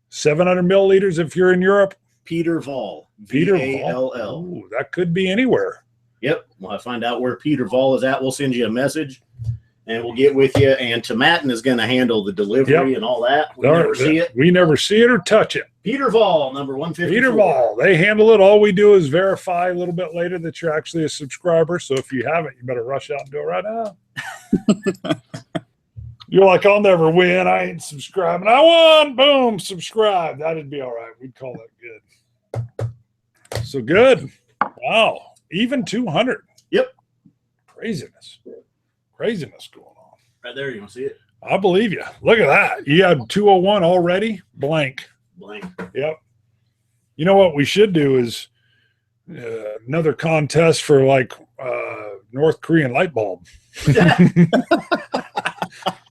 700 milliliters if you're in Europe. Peter Vall. Peter Vall. Ooh, that could be anywhere. Yep. When I find out where Peter Vall is at, we'll send you a message and we'll get with you. And Tomatin is going to handle the delivery and all that. We never see it. We never see it or touch it. Peter Vall, number 154. Peter Vall. They handle it. All we do is verify a little bit later that you're actually a subscriber. So if you haven't, you better rush out and do it right now. You're like, I'll never win. I ain't subscribing. I won. Boom. Subscribe. That'd be all right. We'd call that good. So good. Wow. Even 200. Yep. Craziness going on. Right there. You want to see it? I believe you. Look at that. You had 201 already? Blank. Yep. You know what we should do is another contest for like North Korean light bulb.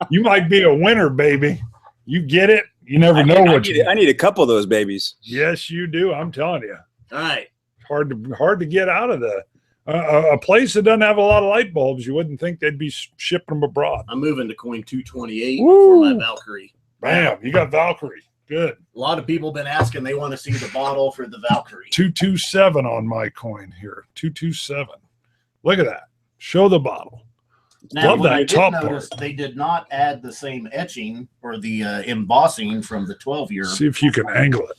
You might be a winner, baby. You get it. You never know what you. I need a couple of those babies. Yes, you do. I'm telling you. All right. Hard to get out of a place that doesn't have a lot of light bulbs. You wouldn't think they'd be shipping them abroad. I'm moving to coin 228 for my Valkyrie. Bam, you got Valkyrie. Good. A lot of people have been asking. They want to see the bottle for the Valkyrie. 227 on my coin here. 227. Look at that. Show the bottle. Now, Love that top part. They did not add the same etching or the embossing from the 12-year. See if you can angle it.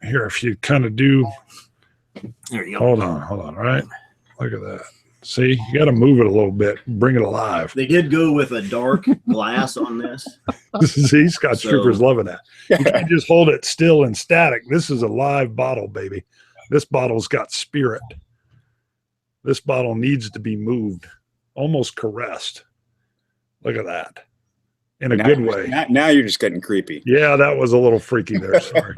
Here, if you kind of do. There you go. Hold on. Right. Look at that. See, you got to move it a little bit, bring it alive. They did go with a dark glass on this. See, Scotch Trooper's loving that. You can't just hold it still and static. This is a live bottle, baby. This bottle's got spirit. This bottle needs to be moved, almost caressed. Look at that. In a good way. Now you're just getting creepy. Yeah, that was a little freaky there. Sorry.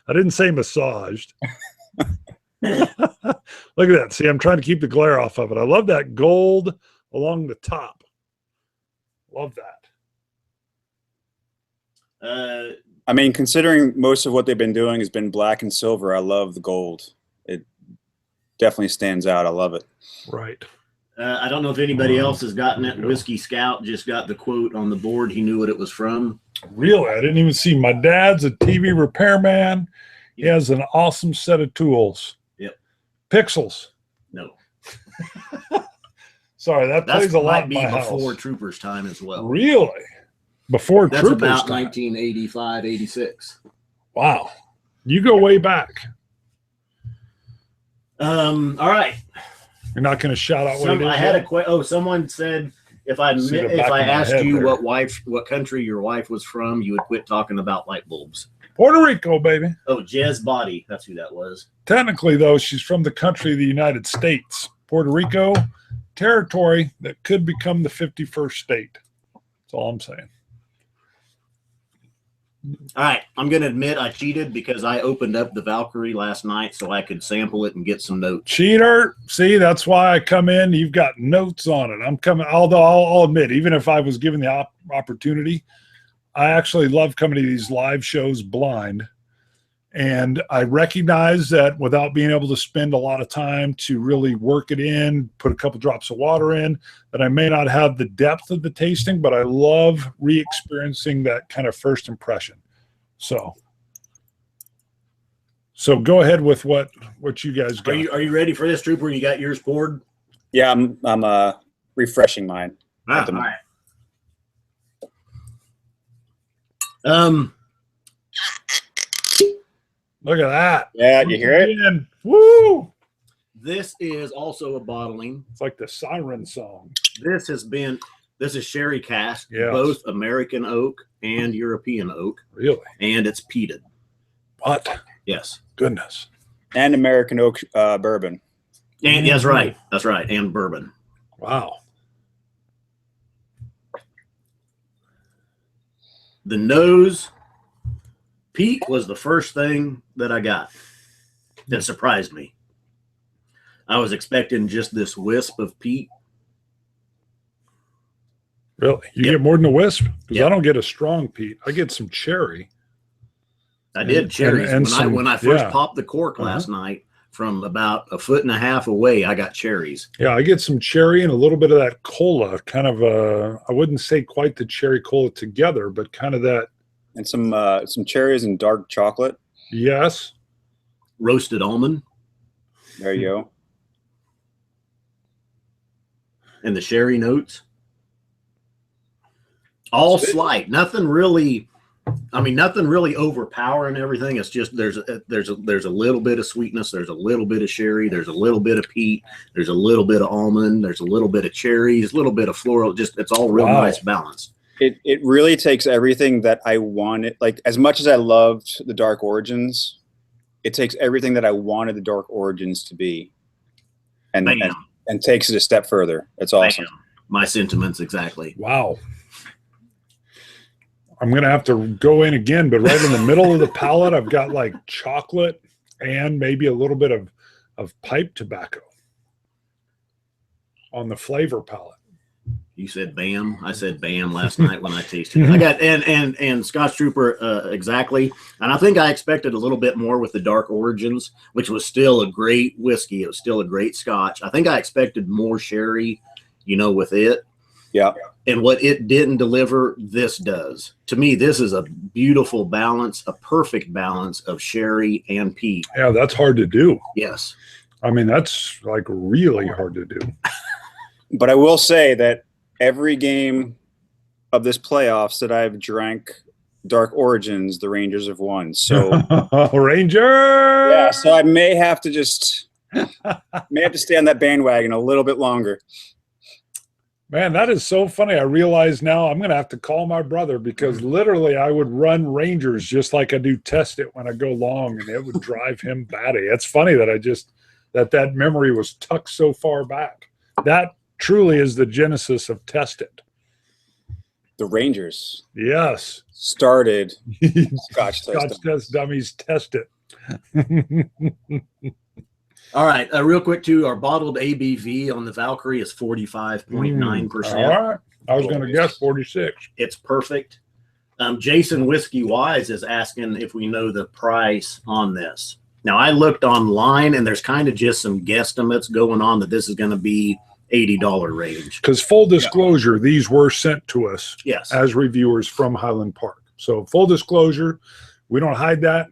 I didn't say massaged. Look at that. See, I'm trying to keep the glare off of it. I love that gold along the top. Love that. I mean, considering most of what they've been doing has been black and silver, I love the gold. It definitely stands out. I love it. Right. I don't know if anybody else has gotten it. Whiskey Scout just got the quote on the board. He knew what it was from. Really? I didn't even see. My dad's a TV repairman. He has an awesome set of tools. Yep. Pixels. No. Sorry, that plays a lot in my might be house. before Trooper's time as well. Really? Before That's Trooper's about time? 1985, 86. Wow. You go way back. All right. You're not going to shout out what it is? I had a someone said if I asked you what country your wife was from, you would quit talking about light bulbs. Puerto Rico, baby. Oh, Jez Body. That's who that was. Technically, though, she's from the country of the United States. Puerto Rico, territory that could become the 51st state. That's all I'm saying. All right. I'm going to admit I cheated because I opened up the Valkyrie last night so I could sample it and get some notes. Cheater. See, that's why I come in. You've got notes on it. I'm coming, although I'll admit, even if I was given the opportunity, I actually love coming to these live shows blind. And I recognize that without being able to spend a lot of time to really work it in, put a couple drops of water in, that I may not have the depth of the tasting, but I love re-experiencing that kind of first impression. So go ahead with what you guys got. Are you ready for this, Trooper? You got yours poured? Yeah, I'm refreshing mine. All right. Look at that. Yeah, you hear it? Again. Woo! This is also a bottling. It's like the siren song. This is sherry cask, Yes. both American oak and European oak, Really? and it's peated. What? Yes. Goodness. And American oak bourbon. And that's right. That's right. And bourbon. Wow. The nose, peat was the first thing that I got. That surprised me. I was expecting just this wisp of peat. Really? You Yep. get more than a wisp? Because Yep. I don't get a strong peat. I get some cherry. I did cherries. and when I first yeah. popped the cork last night from about 1.5 feet away, I got cherries. Yeah, I get some cherry and a little bit of that cola, kind of I wouldn't say quite the cherry cola together, but kind of that. And some cherries and dark chocolate. Yes. Roasted almond There you go. and the sherry notes. All slight. Nothing really overpowering everything. It's just there's a little bit of sweetness, there's a little bit of sherry, there's a little bit of peat, there's a little bit of almond, there's a little bit of cherries, a little bit of floral. Just it's all real Wow. nice balance. It really takes everything that I wanted. Like, as much as I loved the Dark Origins, it takes everything that I wanted the Dark Origins to be, and takes it a step further. It's awesome. Bam. My sentiments exactly. Wow. I'm going to have to go in again, but right in the middle of the palate, I've got like chocolate and maybe a little bit of pipe tobacco on the flavor palette. You said bam. I said bam last night when I tasted it. I got and Scotch Trooper exactly. And I think I expected a little bit more with the Dark Origins, which was still a great whiskey. It was still a great Scotch. I think I expected more sherry, with it. Yeah. And what it didn't deliver, this does. To me, this is a beautiful balance, a perfect balance of sherry and peat. Yeah, that's hard to do. Yes. I mean, that's like really hard to do. But I will say that every game of this playoffs that I've drank Dark Origins, the Rangers have won. So Ranger. yeah, so I may have to stay on that bandwagon a little bit longer. Man, that is so funny. I realize now I'm going to have to call my brother because literally I would run Rangers just like I do Test It when I go long, and it would drive him batty. It's funny that that memory was tucked so far back. That truly is the genesis of Test It. The Rangers Yes. started Scotch Test Dummies Test It. All right. Real quick, too, our bottled ABV on the Valkyrie is 45.9%. All right. I was going to guess 46. It's perfect. Jason Whiskey Wise is asking if we know the price on this. Now, I looked online, and there's kind of just some guesstimates going on that this is going to be $80 range. Because full disclosure, these were sent to us Yes. as reviewers from Highland Park. So full disclosure, we don't hide that.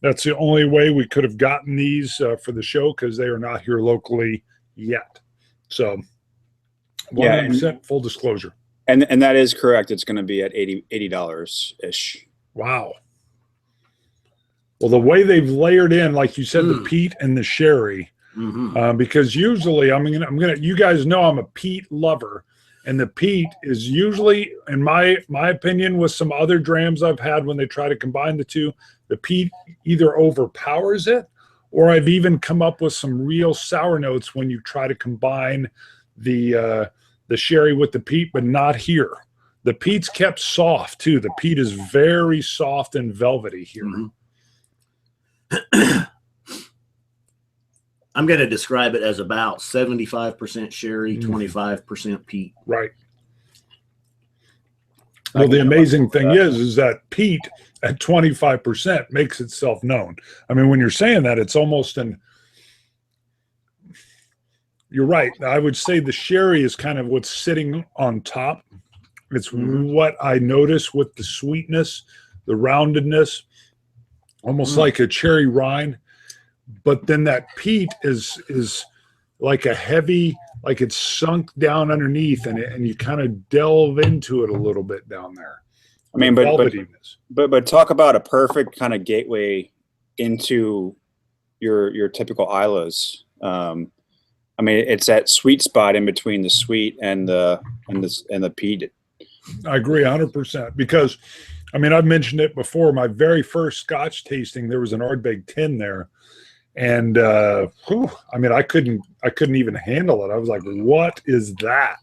That's the only way we could have gotten these for the show because they are not here locally yet. So 100% full disclosure. And that is correct. It's going to be at $80-ish. Wow. Well, the way they've layered in, like you said, the peat and the sherry, because usually, you guys know I'm a peat lover, and the peat is usually, in my opinion, with some other drams I've had when they try to combine the two, the peat either overpowers it, or I've even come up with some real sour notes when you try to combine the sherry with the peat, but not here. The peat's kept soft too. The peat is very soft and velvety here. I'm going to describe it as about 75% sherry, 25% peat. Right. Well, the amazing thing is that peat at 25% makes itself known. I mean, when you're saying that, it's almost you're right. I would say the sherry is kind of what's sitting on top. It's what I notice with the sweetness, the roundedness, almost like a cherry rind. But then that peat is like a heavy, like it's sunk down underneath, and you kind of delve into it a little bit down there. I mean, but talk about a perfect kind of gateway into your typical Islas. I mean, it's that sweet spot in between the sweet and the peat. I agree 100% because, I mean, I've mentioned it before. My very first Scotch tasting, there was an Ardbeg 10 there, and I mean, I couldn't even handle it. I was like, "What is that?"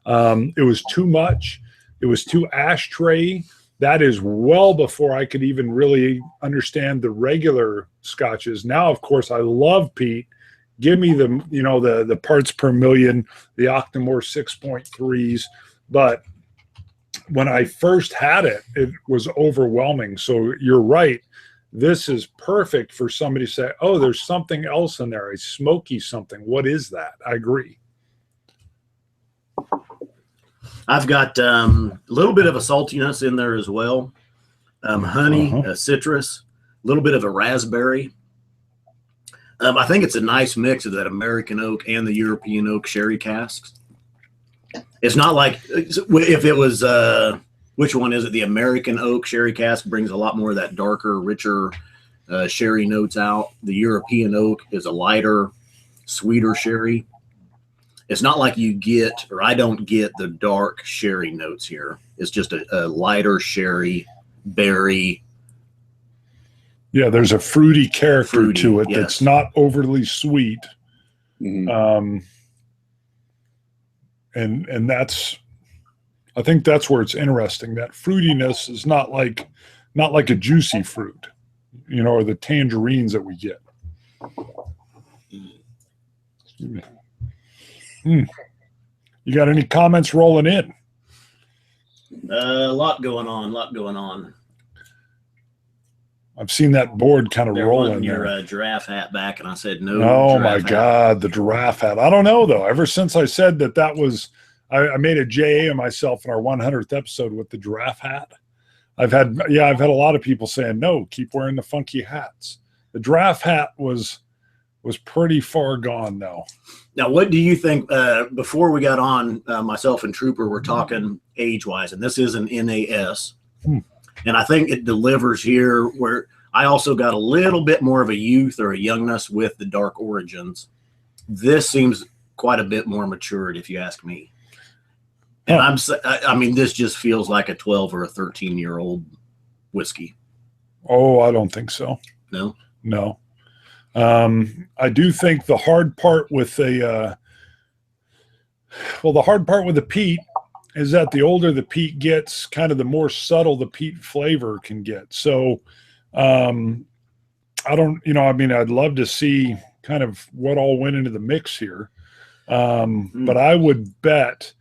It was too much. It was too ashtray. That is well before I could even really understand the regular Scotches. Now, of course, I love peat. Give me the parts per million, the Octomore 6.3s. But when I first had it, it was overwhelming. So you're right. This is perfect for somebody to say, oh, there's something else in there, a smoky something. What is that? I agree. I've got a little bit of a saltiness in there as well. Honey, citrus, a little bit of a raspberry. I think it's a nice mix of that American oak and the European oak sherry casks. It's not like if it was, which one is it? The American oak sherry cask brings a lot more of that darker, richer sherry notes out. The European oak is a lighter, sweeter sherry. It's not like you get, or I don't get the dark sherry notes here. It's just a lighter sherry, berry. Yeah, there's a fruity character to it yes. That's not overly sweet. Mm-hmm. And that's, I think that's where it's interesting. That fruitiness is not like a juicy fruit, or the tangerines that we get. You got any comments rolling in? A lot going on. I've seen that board kind of rolling your there. giraffe hat back, and I said no. Oh my God, the giraffe hat! I don't know though. Ever since I said that was, I made a JA of myself in our 100th episode with the giraffe hat. I've had a lot of people saying no, keep wearing the funky hats. The giraffe hat was pretty far gone though. Now, what do you think? Before we got on, myself and Trooper were talking age-wise, and this is an NAS. And I think it delivers here where I also got a little bit more of a youth or a youngness with the dark origins. This seems quite a bit more matured, if you ask me. And I mean, this just feels like a 12 or a 13-year-old whiskey. Oh, I don't think so. No. I do think the hard part with the peat is that the older the peat gets, kind of the more subtle the peat flavor can get. So I don't, I mean, I'd love to see kind of what all went into the mix here. But I would bet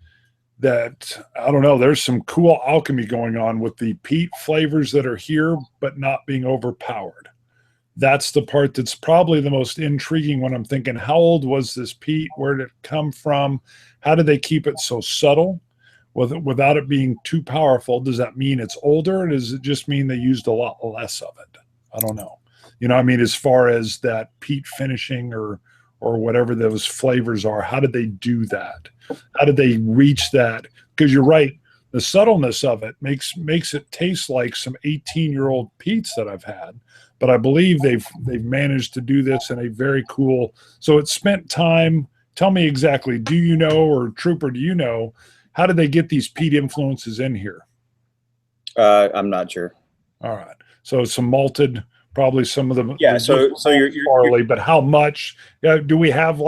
that, I don't know, there's some cool alchemy going on with the peat flavors that are here, but not being overpowered. That's the part that's probably the most intriguing when I'm thinking, how old was this peat? Where did it come from? How did they keep it so subtle without it being too powerful? Does that mean it's older? Or does it just mean they used a lot less of it? I don't know. I mean, as far as that peat finishing or whatever those flavors are, how did they do that? How did they reach that? Because you're right, the subtleness of it makes it taste like some 18-year-old peats that I've had. But I believe they've managed to do this in a very cool. So it spent time. Tell me exactly. Do you know, or Trooper, do you know, how did they get these peat influences in here? I'm not sure. All right. So some malted, probably some of them. Yeah. So you're barley, but how much? Do we have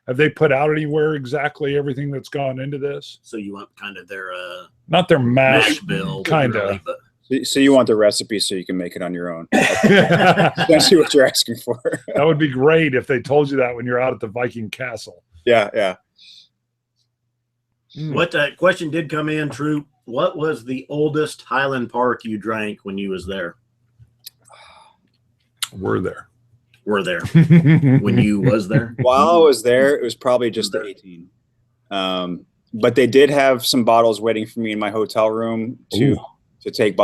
have they put out anywhere exactly everything that's gone into this? So you want kind of their not their mash bill, kind of. really, but so you want the recipe so you can make it on your own. That's essentially what you're asking for. That would be great if they told you that when you're out at the Viking castle. Yeah. What question did come in, Troop? What was the oldest Highland Park you drank when you was there? Were there when you was there? While I was there, it was probably just the 18. But they did have some bottles waiting for me in my hotel room to take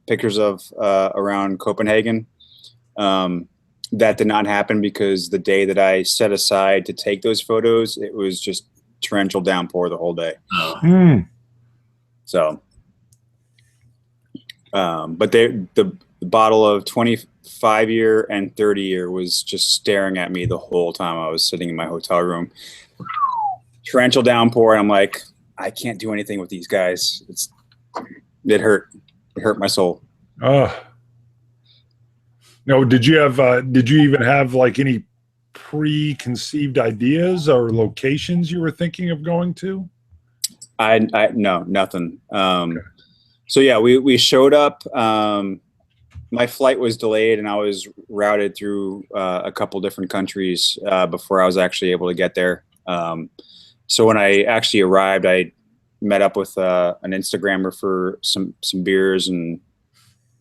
pictures of around Copenhagen. That did not happen because the day that I set aside to take those photos, it was just torrential downpour the whole day. So, but the the bottle of 25-year and 30-year was just staring at me the whole time I was sitting in my hotel room. Torrential downpour, and I'm like, I can't do anything with these guys. It hurt my soul. No, did you even have like any preconceived ideas or locations you were thinking of going to? No, nothing. Okay. So yeah, we showed up. My flight was delayed, and I was routed through a couple different countries before I was actually able to get there. So when I actually arrived, I met up with an Instagrammer for some beers and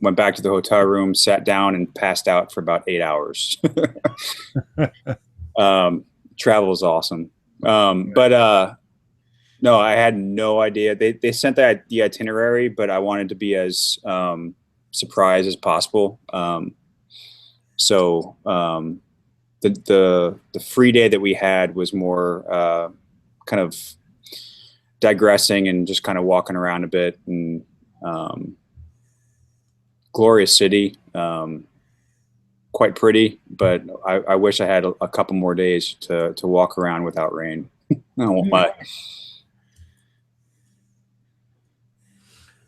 went back to the hotel room, sat down, and passed out for about 8 hours. Travel was awesome. But no, I had no idea. They sent the itinerary, but I wanted to be as surprised as possible. So the free day that we had was more kind of digressing and just kind of walking around a bit, and glorious city, quite pretty, but I wish I had a couple more days to walk around without rain. I won't lie.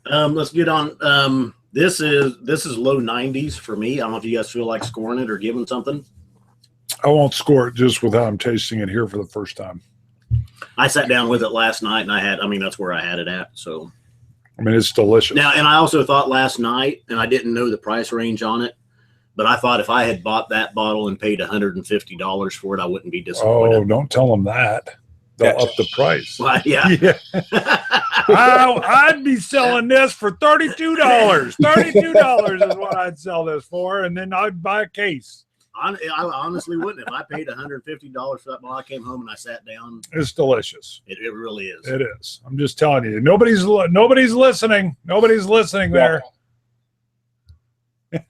Let's get on. This is low 90s for me. I don't know if you guys feel like scoring it or giving something. I won't score it just without I'm tasting it here for the first time. I sat down with it last night, and that's where I had it at. So, I mean, it's delicious. Now, and I also thought last night, and I didn't know the price range on it, but I thought if I had bought that bottle and paid $150 for it, I wouldn't be disappointed. Oh, don't tell them that. They'll up the price. Well, yeah. I'd be selling this for $32. $32 is what I'd sell this for, and then I'd buy a case. I honestly wouldn't. If I paid $150 for that bottle, I came home and I sat down. It's delicious. It really is. It is. I'm just telling you. Nobody's listening. Nobody's listening there. It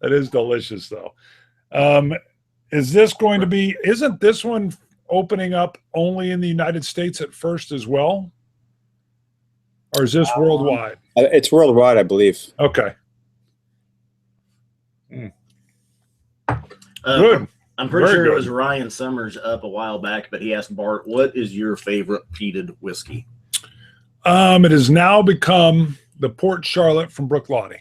is delicious, though. Is this going to be? Isn't this one opening up only in the United States at first as well, or is this worldwide? It's worldwide, I believe. Okay. Good. I'm pretty sure it was Ryan Summers up a while back, but he asked Bart, "What is your favorite peated whiskey?" It has now become the Port Charlotte from Brooklady,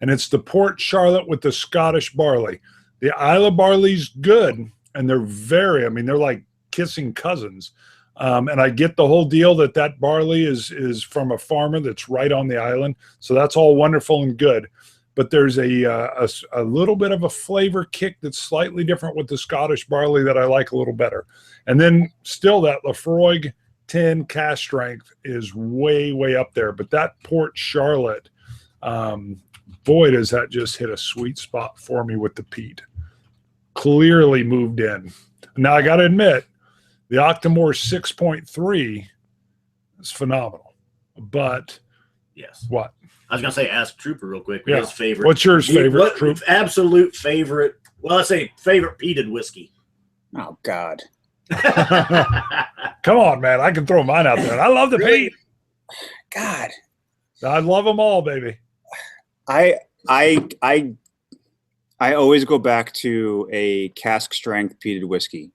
and it's the Port Charlotte with the Scottish barley. The Islay barley's good, and they're like kissing cousins. And I get the whole deal that barley is from a farmer that's right on the island, so that's all wonderful and good. But there's a little bit of a flavor kick that's slightly different with the Scottish barley that I like a little better. And then still that Lafroig 10 cask strength is way, way up there. But that Port Charlotte, boy, does that just hit a sweet spot for me with the peat. Clearly moved in. Now, I got to admit, the Octomore 6.3 is phenomenal. But yes, what? I was going to say, ask Trooper real quick. Yeah. His favorite. What's yours favorite, Trooper? Absolute favorite. Well, let's say favorite peated whiskey. Oh, God. Come on, man. I can throw mine out there. I love the peat. God. I love them all, baby. I always go back to a cask strength peated whiskey.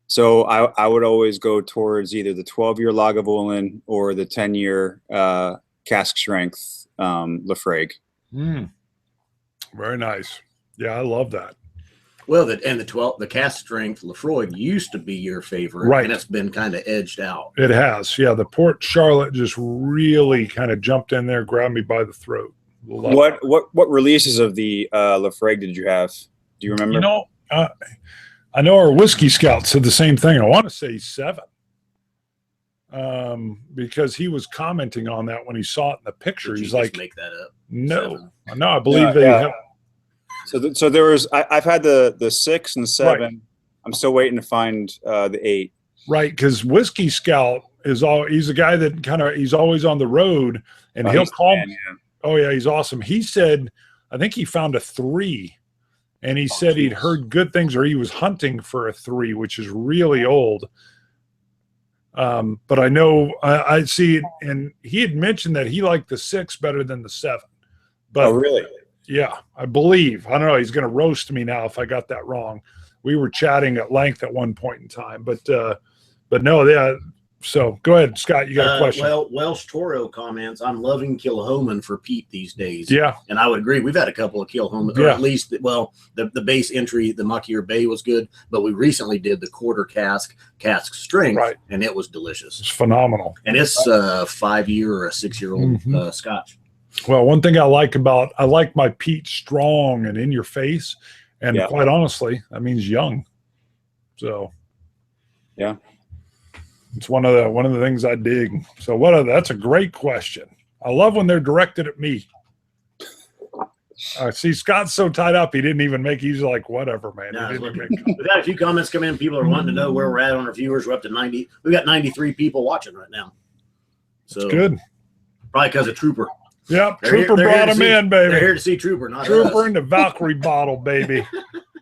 So I would always go towards either the 12-year Lagavulin or the 10-year cask strength Lafroig. Very nice. Yeah, I love that. Well, the cask strength Lafroig used to be your favorite, right? And it's been kind of edged out. It has. Yeah, the Port Charlotte just really kind of jumped in there, grabbed me by the throat. What releases of the Lafroig did you have? Do you remember? You know, I know our Whiskey Scout said the same thing. I want to say 7. Because he was commenting on that when he saw it in the picture. He's like, make that up. No, I believe they have. So there was. I've had the 6 and the 7. Right. I'm still waiting to find the 8. Right, because Whiskey Scout he's a guy that he's always on the road, and he'll call me. Yeah. Oh yeah, he's awesome. He said, I think he found a 3, and he said he'd heard good things, or he was hunting for a 3, which is really old. But I know I see, and he had mentioned that he liked the 6 better than the 7. But Oh, really? yeah, I believe. I don't know. He's going to roast me now if I got that wrong. We were chatting at length at one point in time, but no, yeah. So go ahead, Scott. You got a question? Well, Welsh Toro comments, I'm loving Kilhoman for Pete these days. Yeah. And I would agree. We've had a couple of Kilhoman, or Yeah. at least, the base entry, the Muckier Bay was good, but we recently did the quarter cask strength, Right. and it was delicious. It's phenomenal. And it's a 5-year or a 6-year-old Scotch. Well, one thing I like my peat strong and in your face, and Yeah. quite honestly, that means young. So Yeah. it's one of the things I dig. So that's a great question. I love when they're directed at me. See, Scott's so tied up, he didn't even make. He's like, whatever, man. No, He I was didn't looking. even We've had a few comments come in. People are wanting to know where we're at on our viewers. We're up to 90. We've got 93 people watching right now. So It's good. Probably because of Trooper. Yep, They're Trooper here brought to him see- in, They're baby. here to see Trooper, not Trooper us. in the Valkyrie bottle, baby.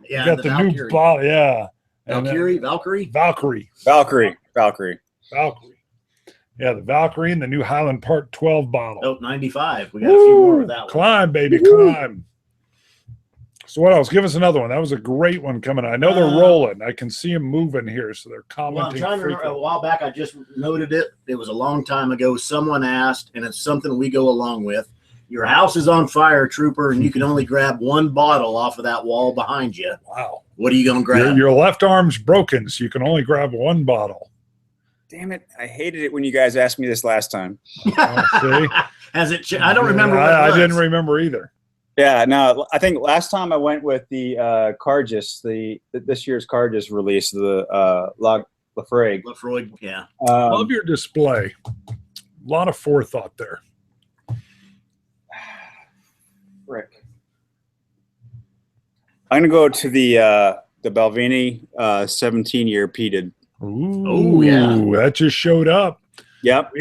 Yeah, You got the new bottle, yeah. And, Valkyrie. Valkyrie. Yeah, the Valkyrie and the new Highland Park 12 bottle. Oh, 95. We got a few more of that one. Climb, baby, climb. So what else? Give us another one. That was a great one coming. I know they're rolling. I can see them moving here, so they're Well, I'm commenting. trying to remember. A frequently. while back, I just noted it. It was a long time ago. Someone asked, and it's something we go along with. Your house is on fire, Trooper, and you can only grab one bottle off of that wall behind you. Wow. What are you going to grab? Your left arm's broken, so you can only grab one bottle. Damn it! I hated it when you guys asked me this last time. See? Has it? I don't remember. What I it was. didn't remember either. Yeah, no, I think last time I went with the Cargis, this year's Cargis release, the Lafroig. Lefroy, yeah. Love your display. A lot of forethought there. Frick. I'm gonna go to the Balvenie 17-year peated. Ooh, Oh, yeah. That just showed up. Yep.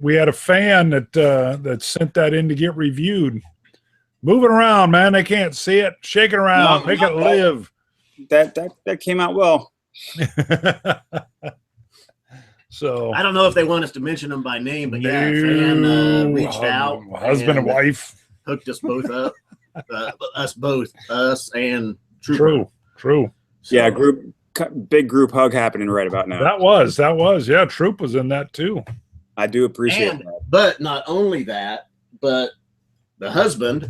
We had a fan that sent that in to get reviewed. Moving around, man. They can't see it. Shake it around. No, Make it live. That came out well. So I don't know if they want us to mention them by name, but yeah, fan reached out. Husband and wife. Hooked us both up. Us and Trooper. True. So, Yeah, big group hug happening right about now. That was. Yeah, Troop was in that too. I do appreciate And, that. but not only that, but the husband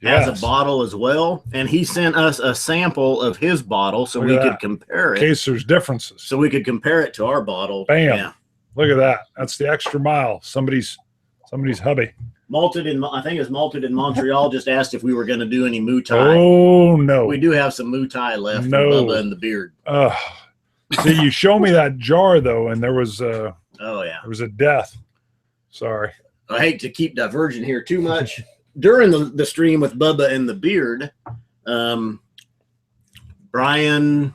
has Yes. a bottle as well, and he sent us a sample of his bottle so Look we at could that. compare In it. case there's differences. So we could compare it to our bottle. Bam. Yeah. Look at that. That's the extra mile. Somebody's hubby. I think it's malted in Montreal. Just asked if we were going to do any Mutai. Oh no. We do have some Mutai left No. from Bubba and the Beard. See, you show me that jar though, and there was Oh yeah. a death. Sorry. I hate to keep diverging here too much. During the stream with Bubba and the Beard, Brian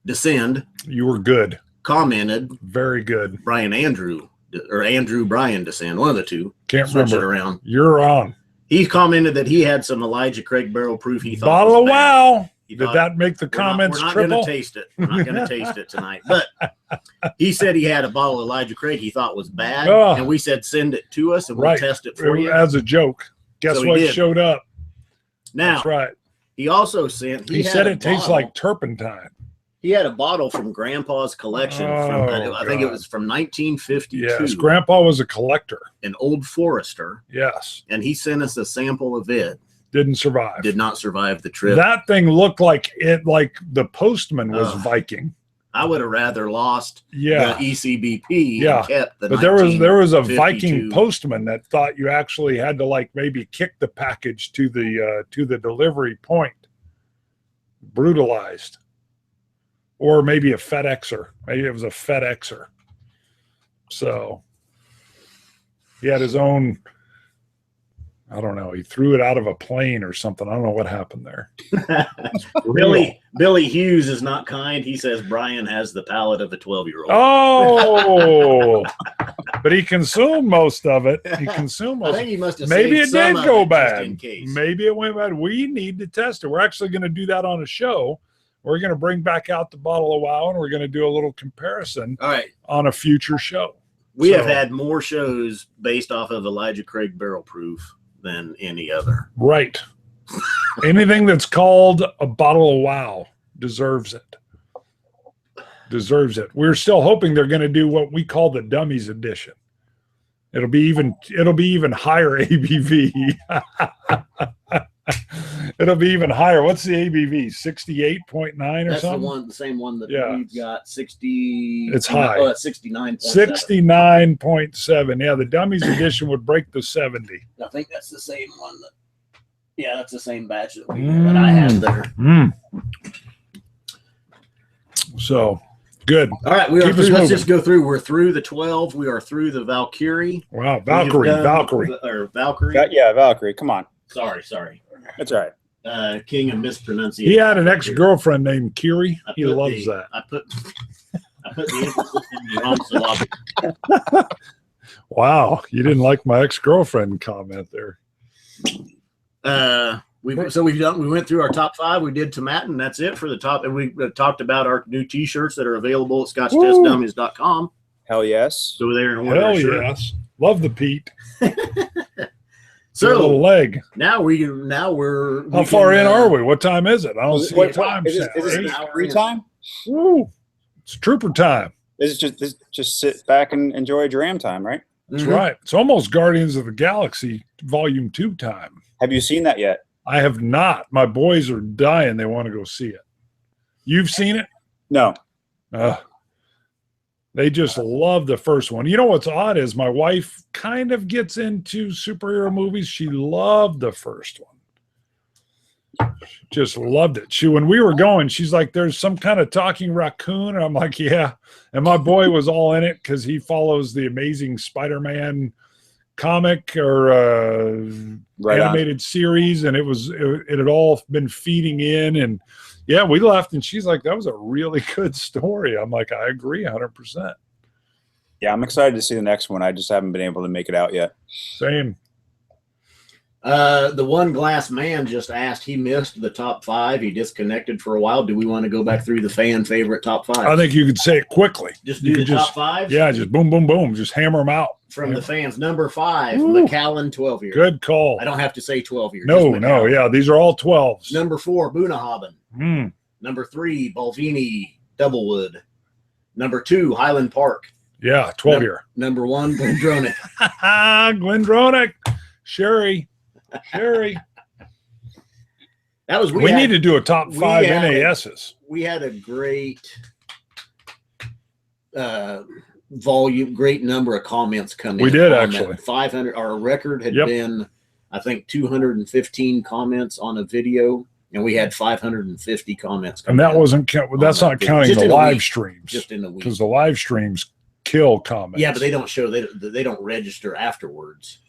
Descend You were good. commented, Very good. Andrew Brian Descend, one of the two. Can't Switch it remember. around. You're on. He commented that he had some Elijah Craig barrel proof he thought Bottle was of bad. wow. He Did thought, that make the we're not comments going triple? to taste it. We're not going to taste it tonight. But he said he had a bottle of Elijah Craig he thought was bad. Oh. And we said, send it to us and we'll Right. test it for you. As a joke. Guess So he what did. showed up? Now, That's right. he also sent, He had said a it tastes bottle- like turpentine. He had a bottle from Grandpa's collection from Oh, I think it God. was from 1952, Yes. Grandpa was a collector. an Old Forester, Yes. and he sent us a sample of it. Didn't survive. Did not survive the trip. That thing looked like the postman was Ugh. Viking. I would have rather lost Yeah. the ECBP Yeah. and kept the But there was a Viking 1952. postman that thought you actually had to maybe kick the package to the delivery point. Brutalized. Or maybe a FedExer. Maybe it was a FedExer. So he had his own, I don't know, he threw it out of a plane or something. I don't know what happened there. Billy Hughes is not kind. He says Brian has the palate of a 12-year-old. Oh, but he consumed most of it. He consumed I most. think he must have Maybe saved it some did of go it just bad. in case. Maybe it went bad. We need to test it. We're actually going to do that on a show. We're going to bring back out the bottle of WoW, and we're going to do a little comparison All right. on a future show. We So- have had more shows based off of Elijah Craig barrel proof than any other. Right. Anything that's called a bottle of wow deserves it. Deserves it. We're still hoping they're going to do what we call the Dummies edition. It'll be even higher ABV. It'll be even higher. What's the ABV? 68.9 or That's something? the same one that Yeah. we've got 60. It's high. Oh, it's 69.7. 69.7. Yeah, the Dummies edition would break the 70. I think that's the same one that's the same batch that I have there. Mm. So good. All right, we are Keep us through. Let's moving. just go through. We're through the 12. We are through the Valkyrie. Wow, Valkyrie. Valkyrie. Yeah, Valkyrie. Come on. Sorry. That's all right. King of mispronunciation. He had an ex-girlfriend named Kiri. I He put loves the- that. I put the emphasis in the wrong syllable. Wow, you didn't like my ex-girlfriend comment there. We went through our top 5. We did Tomatin. That's it for the top. And we talked about our new T-shirts that are available at ScotchTestDummies.com. Hell yes. Go there and order Hell a shirt. yes. Love the Pete. So little leg. now we're How far in are we? What time is it? I don't see What the time. Is set. this Eight. free time? Woo. It's trooper time. This is just sit back and enjoy dram time, right? That's Mhm. right. It's almost Guardians of the Galaxy Volume 2 time. Have you seen that yet? I have not. My boys are dying. They want to go see it. You've seen it? No. They just love the first one. You know what's odd is my wife kind of gets into superhero movies. She loved the first one. She just loved it. When we were going, she's like, there's some kind of talking raccoon. And I'm like, yeah. And my boy was all in it because he follows the Amazing Spider-Man comic or animated series. And it had all been feeding in. And yeah, we left and she's like, that was a really good story. I'm like, I agree 100%. Yeah, I'm excited to see the next one. I just haven't been able to make it out yet. Same. The One Glass Man just asked, he missed the top 5. He disconnected for a while. Do we want to go back through the fan favorite top 5? I think you could say it quickly. Just You do the could top 5? Yeah, just boom, boom, boom. Just hammer them out. From the fans. Number 5, Woo. McAllen, 12 years. Good call. I don't have to say 12 years. No, just McAllen. yeah, these are all 12s. Number 4, Bunahaben. Mm. Number 3, Balvini, Doublewood. Number 2, Highland Park. Yeah, 12-year. Number 1, Glendronach. Glendronach. Sherry. That was We need to do a top 5 NASs. We had a great volume, great number of comments come in. We did, on actually. that. 500. Our record had Yep. been, I think, 215 comments on a video, and we had 550 comments. And that in wasn't that's not counting Just the in a live week. streams. just in a week. Because the live streams kill comments. Yeah, but they don't show. They don't register afterwards.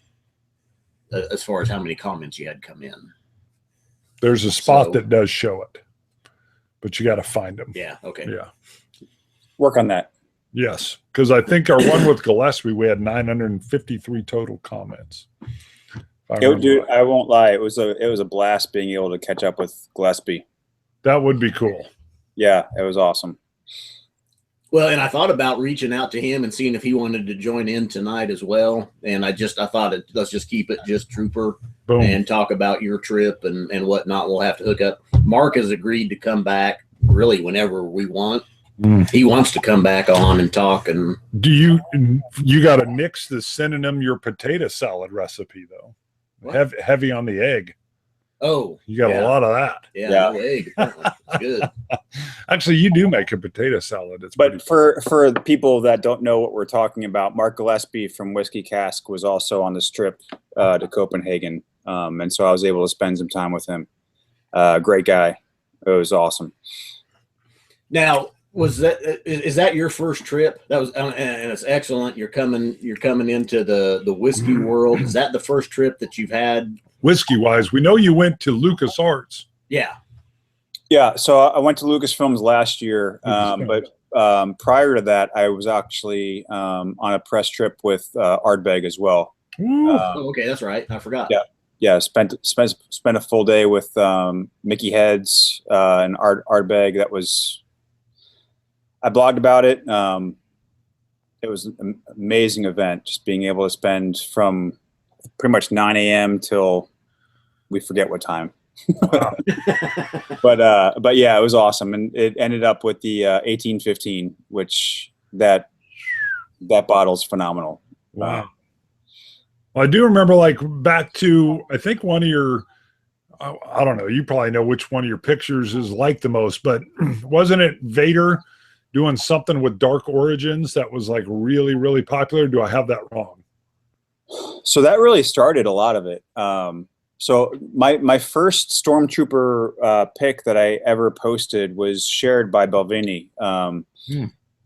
As far as how many comments you had come in. There's a spot So- that does show it. But you got to find them. Yeah. Okay. Yeah. Work on that. Yes, because I think our one with Gillespie, we had 953 total comments. Dude, I won't lie. It was a blast being able to catch up with Gillespie. That would be cool. Yeah, it was awesome. Well, and I thought about reaching out to him and seeing if he wanted to join in tonight as well. And I thought let's just keep it just Trooper Boom. and talk about your trip and whatnot. We'll have to hook up. Mark has agreed to come back really whenever we want. Mm. He wants to come back on and talk. And Do you got to nix the sending them your potato salad recipe though? What? Heavy on the egg. you You got a lot of that. Yeah, Yeah. no egg. Apparently. It's good. Actually, you do make a potato salad. It's pretty But for the people that don't know what we're talking about, Mark Gillespie from Whiskey Cask was also on this trip to Copenhagen. And so I was able to spend some time with him. Great guy. It was awesome. Now, is that your first trip? That was, and it's excellent. You're coming into the whiskey world. Is that the first trip that you've had? whiskey wise. We know you went to Lucas Arts. Yeah. Yeah, so I went to Lucasfilms last year, but prior to that, I was actually on a press trip with Ardbeg as well. Ooh. Okay, that's right. I forgot. Yeah, spent a full day with Mickey Heads and Ardbeg. I blogged about it. It was an amazing event, just being able to spend from pretty much 9 a.m. till we forget what time. Wow. But yeah, it was awesome, and it ended up with the 1815, which that bottle's phenomenal. Wow. Well, I do remember, like, back to, I think one of your, I don't know, you probably know which one of your pictures is like the most, but wasn't it Vader doing something with Dark Origins that was like really, really popular? Do I have that wrong? So that really started a lot of it. So my first Stormtrooper pick that I ever posted was shared by Belvini.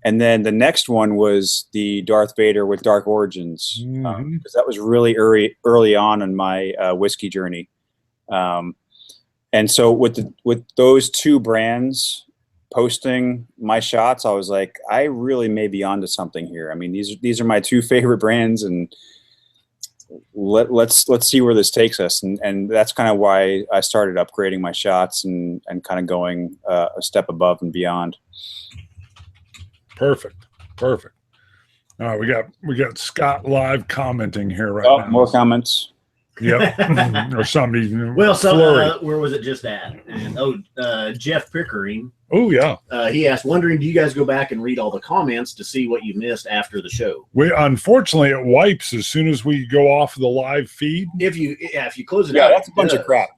And then the next one was the Darth Vader with Dark Origins, because that was really early on in my whiskey journey. And so with those two brands posting my shots, I was like, I really may be onto something here. I mean, these are my two favorite brands, and let's see where this takes us. And that's kind of why I started upgrading my shots and kind of going a step above and beyond. Perfect. All right, we got Scott live commenting here right now. More comments. Yep. Or somebody. Well, so where was it just at? And Jeff Pickering. Oh yeah. He asked, wondering, do you guys go back and read all the comments to see what you missed after the show? We unfortunately it wipes as soon as we go off the live feed. If you close it out, that's a bunch of crap.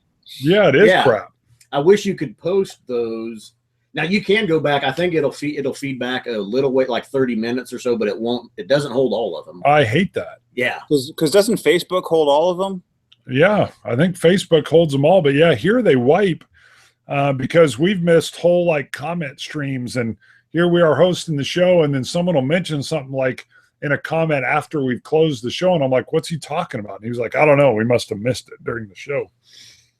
Yeah, it is crap. I wish you could post those. Now you can go back. I think it'll feed back a little way, like 30 minutes or so, but it won't. It doesn't hold all of them. I hate that. Yeah, because doesn't Facebook hold all of them? Yeah, I think Facebook holds them all, but yeah, here they wipe because we've missed whole like comment streams, and here we are hosting the show, and then someone will mention something like in a comment after we've closed the show, and I'm like, "What's he talking about?" And he was like, "I don't know. We must have missed it during the show."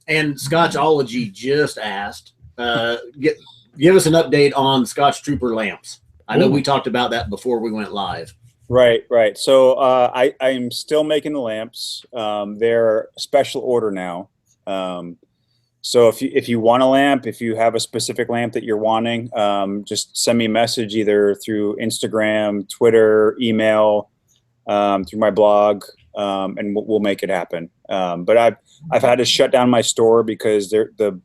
And Scotchology just asked, give us an update on Scotch Trooper lamps. I know we talked about that before we went live. Right. So I'm still making the lamps. They're special order now. So if you want a lamp, if you have a specific lamp that you're wanting, just send me a message either through Instagram, Twitter, email, through my blog, and we'll make it happen. But I've had to shut down my store because the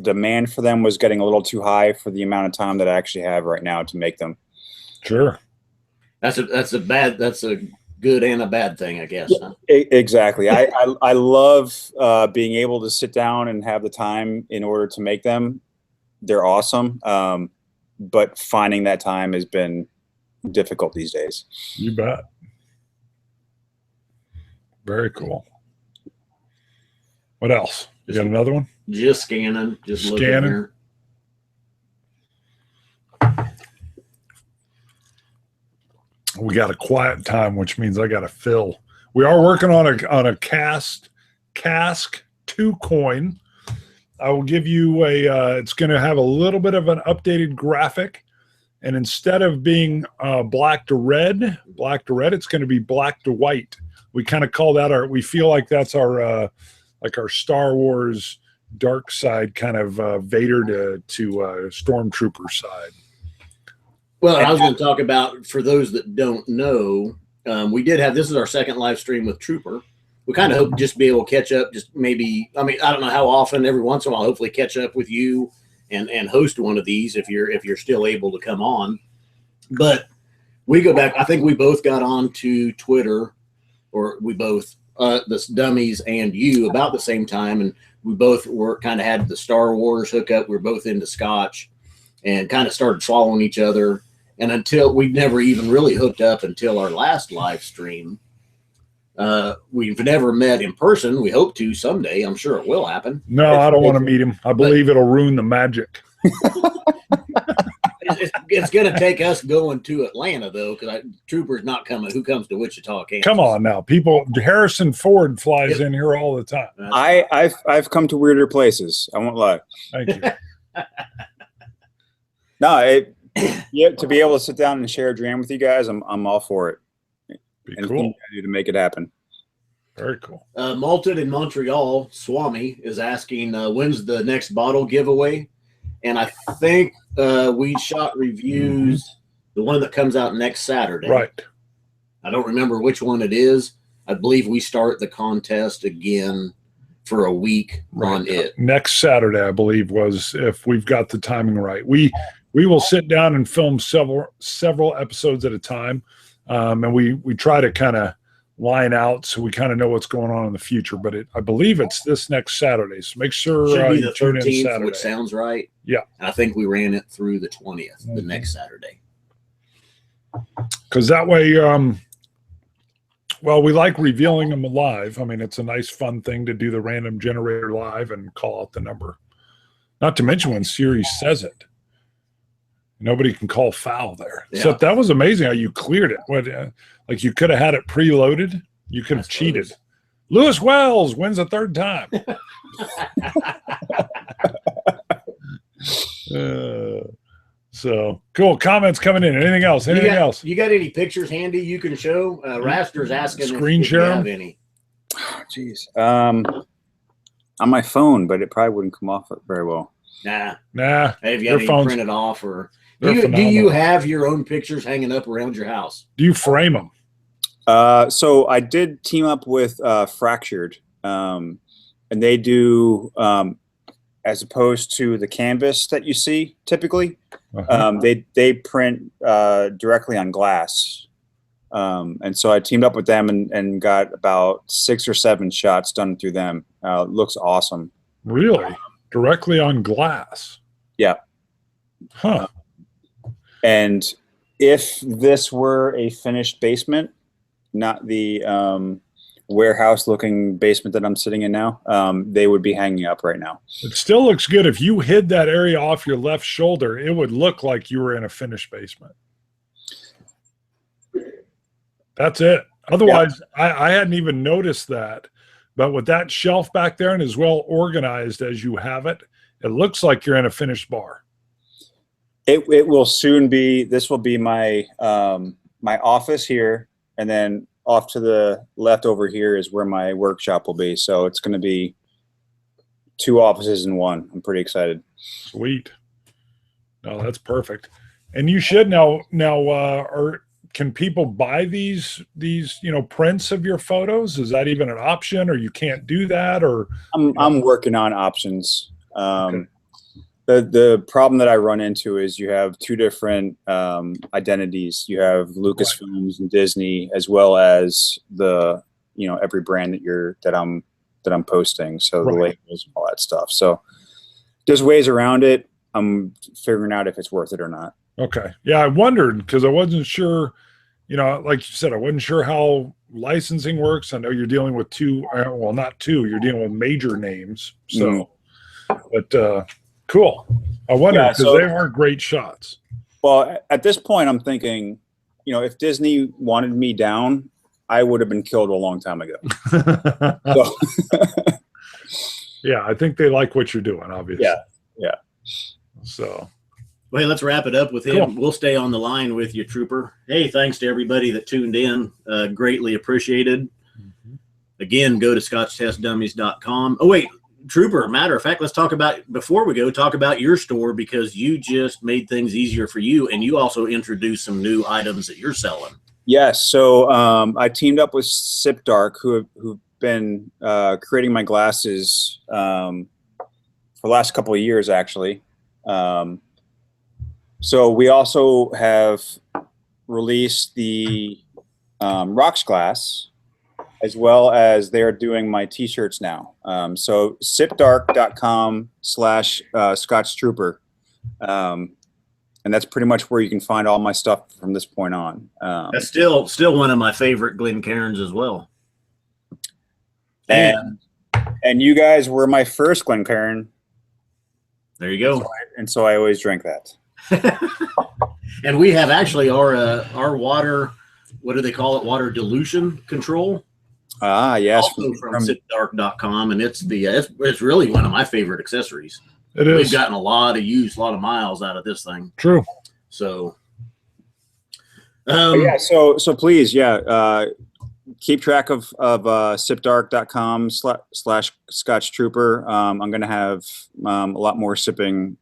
demand for them was getting a little too high for the amount of time that I actually have right now to make them. Sure. That's a good and a bad thing, I guess. Huh? Exactly. I love being able to sit down and have the time in order to make them. They're awesome. But finding that time has been difficult these days. You bet. Very cool. What else? You got another one? Just scanning. Just looking here. We got a quiet time, which means I got to fill. We are working on a cask 2 coin. I will give you it's going to have a little bit of an updated graphic, and instead of being black to red, it's going to be black to white. We kind of call that we feel like that's our Star Wars dark side, kind of Vader to Stormtrooper side. Well, I was going to talk about, for those that don't know, we did have, this is our second live stream with Trooper. We kind of hope to just be able to catch up, just maybe, I mean, I don't know how often, every once in a while, hopefully catch up with you and host one of these if you're still able to come on. But we go back, I think we both got on to Twitter, or we both, the Dummies and you, about the same time, and we both kind of had the Star Wars hookup. We were both into Scotch and kind of started following each other. And until we never even really hooked up until our last live stream. We've never met in person. We hope to someday. I'm sure it will happen. No, I don't want to meet him. I believe it'll ruin the magic. It's going to take us going to Atlanta, though, because Trooper's not coming. Who comes to Wichita, Kansas? Come on now. People, Harrison Ford flies in here all the time. I've come to weirder places. I won't lie. Thank you. No, to be able to sit down and share a dram with you guys, I'm all for it. Be Anything cool. you gotta do to make it happen. Very cool. Malted in Montreal, Swami is asking, when's the next bottle giveaway? And I think We Shot reviews the one that comes out next Saturday. Right. I don't remember which one it is, I believe we start the contest again for a week on it. Next Saturday, I believe, was, if we've got the timing right. We will sit down and film several episodes at a time, and we try to kind of line out so we kind of know what's going on in the future. But I believe it's this next Saturday, so make sure Should be you the tune in 13th, Saturday. which sounds right. Yeah, I think we ran it through the 20th, the next Saturday. Because that way, well, we like revealing them live. I mean, it's a nice, fun thing to do the random generator live and call out the number. Not to mention when Siri says it, nobody can call foul there. Yeah. So that was amazing how you cleared it. Like you could have had it preloaded. You could have cheated. Lewis Wells wins a third time. So cool. Comments coming in. Anything else? Anything else? You got any pictures handy you can show? Raster's asking Screen if share you 'em? have any. Oh, jeez. On my phone, but it probably wouldn't come off very well. Nah. Their Have you got any phones- printed off, or they're do you phenomenal. have your own pictures hanging up around your house? Do you frame them? So I did team up with Fractured, and they do, as opposed to the canvas that you see typically, they print directly on glass. And so I teamed up with them and got about 6 or 7 shots done through them. It looks awesome. Really? Directly on glass? Yeah. Huh. And if this were a finished basement, not the warehouse looking basement that I'm sitting in now, they would be hanging up right now. It still looks good. If you hid that area off your left shoulder, it would look like you were in a finished basement. That's it. Otherwise, I hadn't even noticed that. But with that shelf back there and as well organized as you have it, it looks like you're in a finished bar. It will soon be. This will be my my office here, and then off to the left over here is where my workshop will be. So it's going to be 2 offices in one. I'm pretty excited. Sweet. No, that's perfect. And you should now. Can people buy these prints of your photos? Is that even an option, or you can't do that? Or I'm working on options. Okay. The problem that I run into is you have 2 different identities. You have Lucasfilms and Disney, as well as the every brand that I'm posting. So the labels and all that stuff. So there's ways around it. I'm figuring out if it's worth it or not. Okay. Yeah, I wondered because I wasn't sure, like you said, I wasn't sure how licensing works. I know you're dealing with 2, well, not 2, you're dealing with major names. So, but cool. I wonder because they are great shots. Well, at this point, I'm thinking, if Disney wanted me down, I would have been killed a long time ago. So. Yeah, I think they like what you're doing, obviously. Yeah. So. Well, let's wrap it up with him. Cool. We'll stay on the line with you, Trooper. Hey, thanks to everybody that tuned in. Greatly appreciated. Again, go to scotchtestdummies.com. Oh, wait, Trooper, matter of fact, let's talk about your store, because you just made things easier for you, and you also introduced some new items that you're selling. Yes. So I teamed up with Sip Dark, who've been creating my glasses for the last couple of years, actually. So we also have released the Rocks glass, as well as they're doing my t-shirts now. So sipdark.com/Scotch Trooper. And that's pretty much where you can find all my stuff from this point on. That's still one of my favorite Glencairns as well. And you guys were my first Glencairn. There you go. So I always drank that. And we have actually our water, what do they call it? Water dilution control. Yes. Also from sipdark.com, and it's really one of my favorite accessories. It is. We've gotten a lot of use, a lot of miles out of this thing. True. So, so please, keep track of sipdark.com/Scotch Trooper. I'm going to have a lot more sipping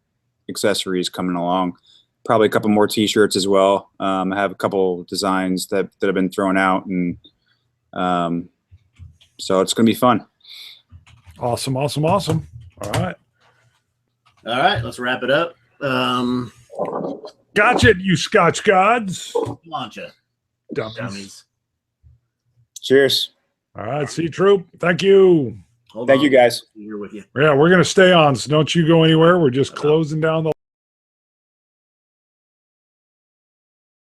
accessories coming along. Probably a couple more t-shirts as well. I have a couple designs that have been thrown out, and So it's going to be fun. Awesome. All right. All right, let's wrap it up. Gotcha, you Scotch gods. Launcha. Dummies. Cheers. All right, C Troop. Thank you. Hold Thank on. you, guys. Here with you. Yeah, we're going to stay on, so don't you go anywhere. We're just closing down the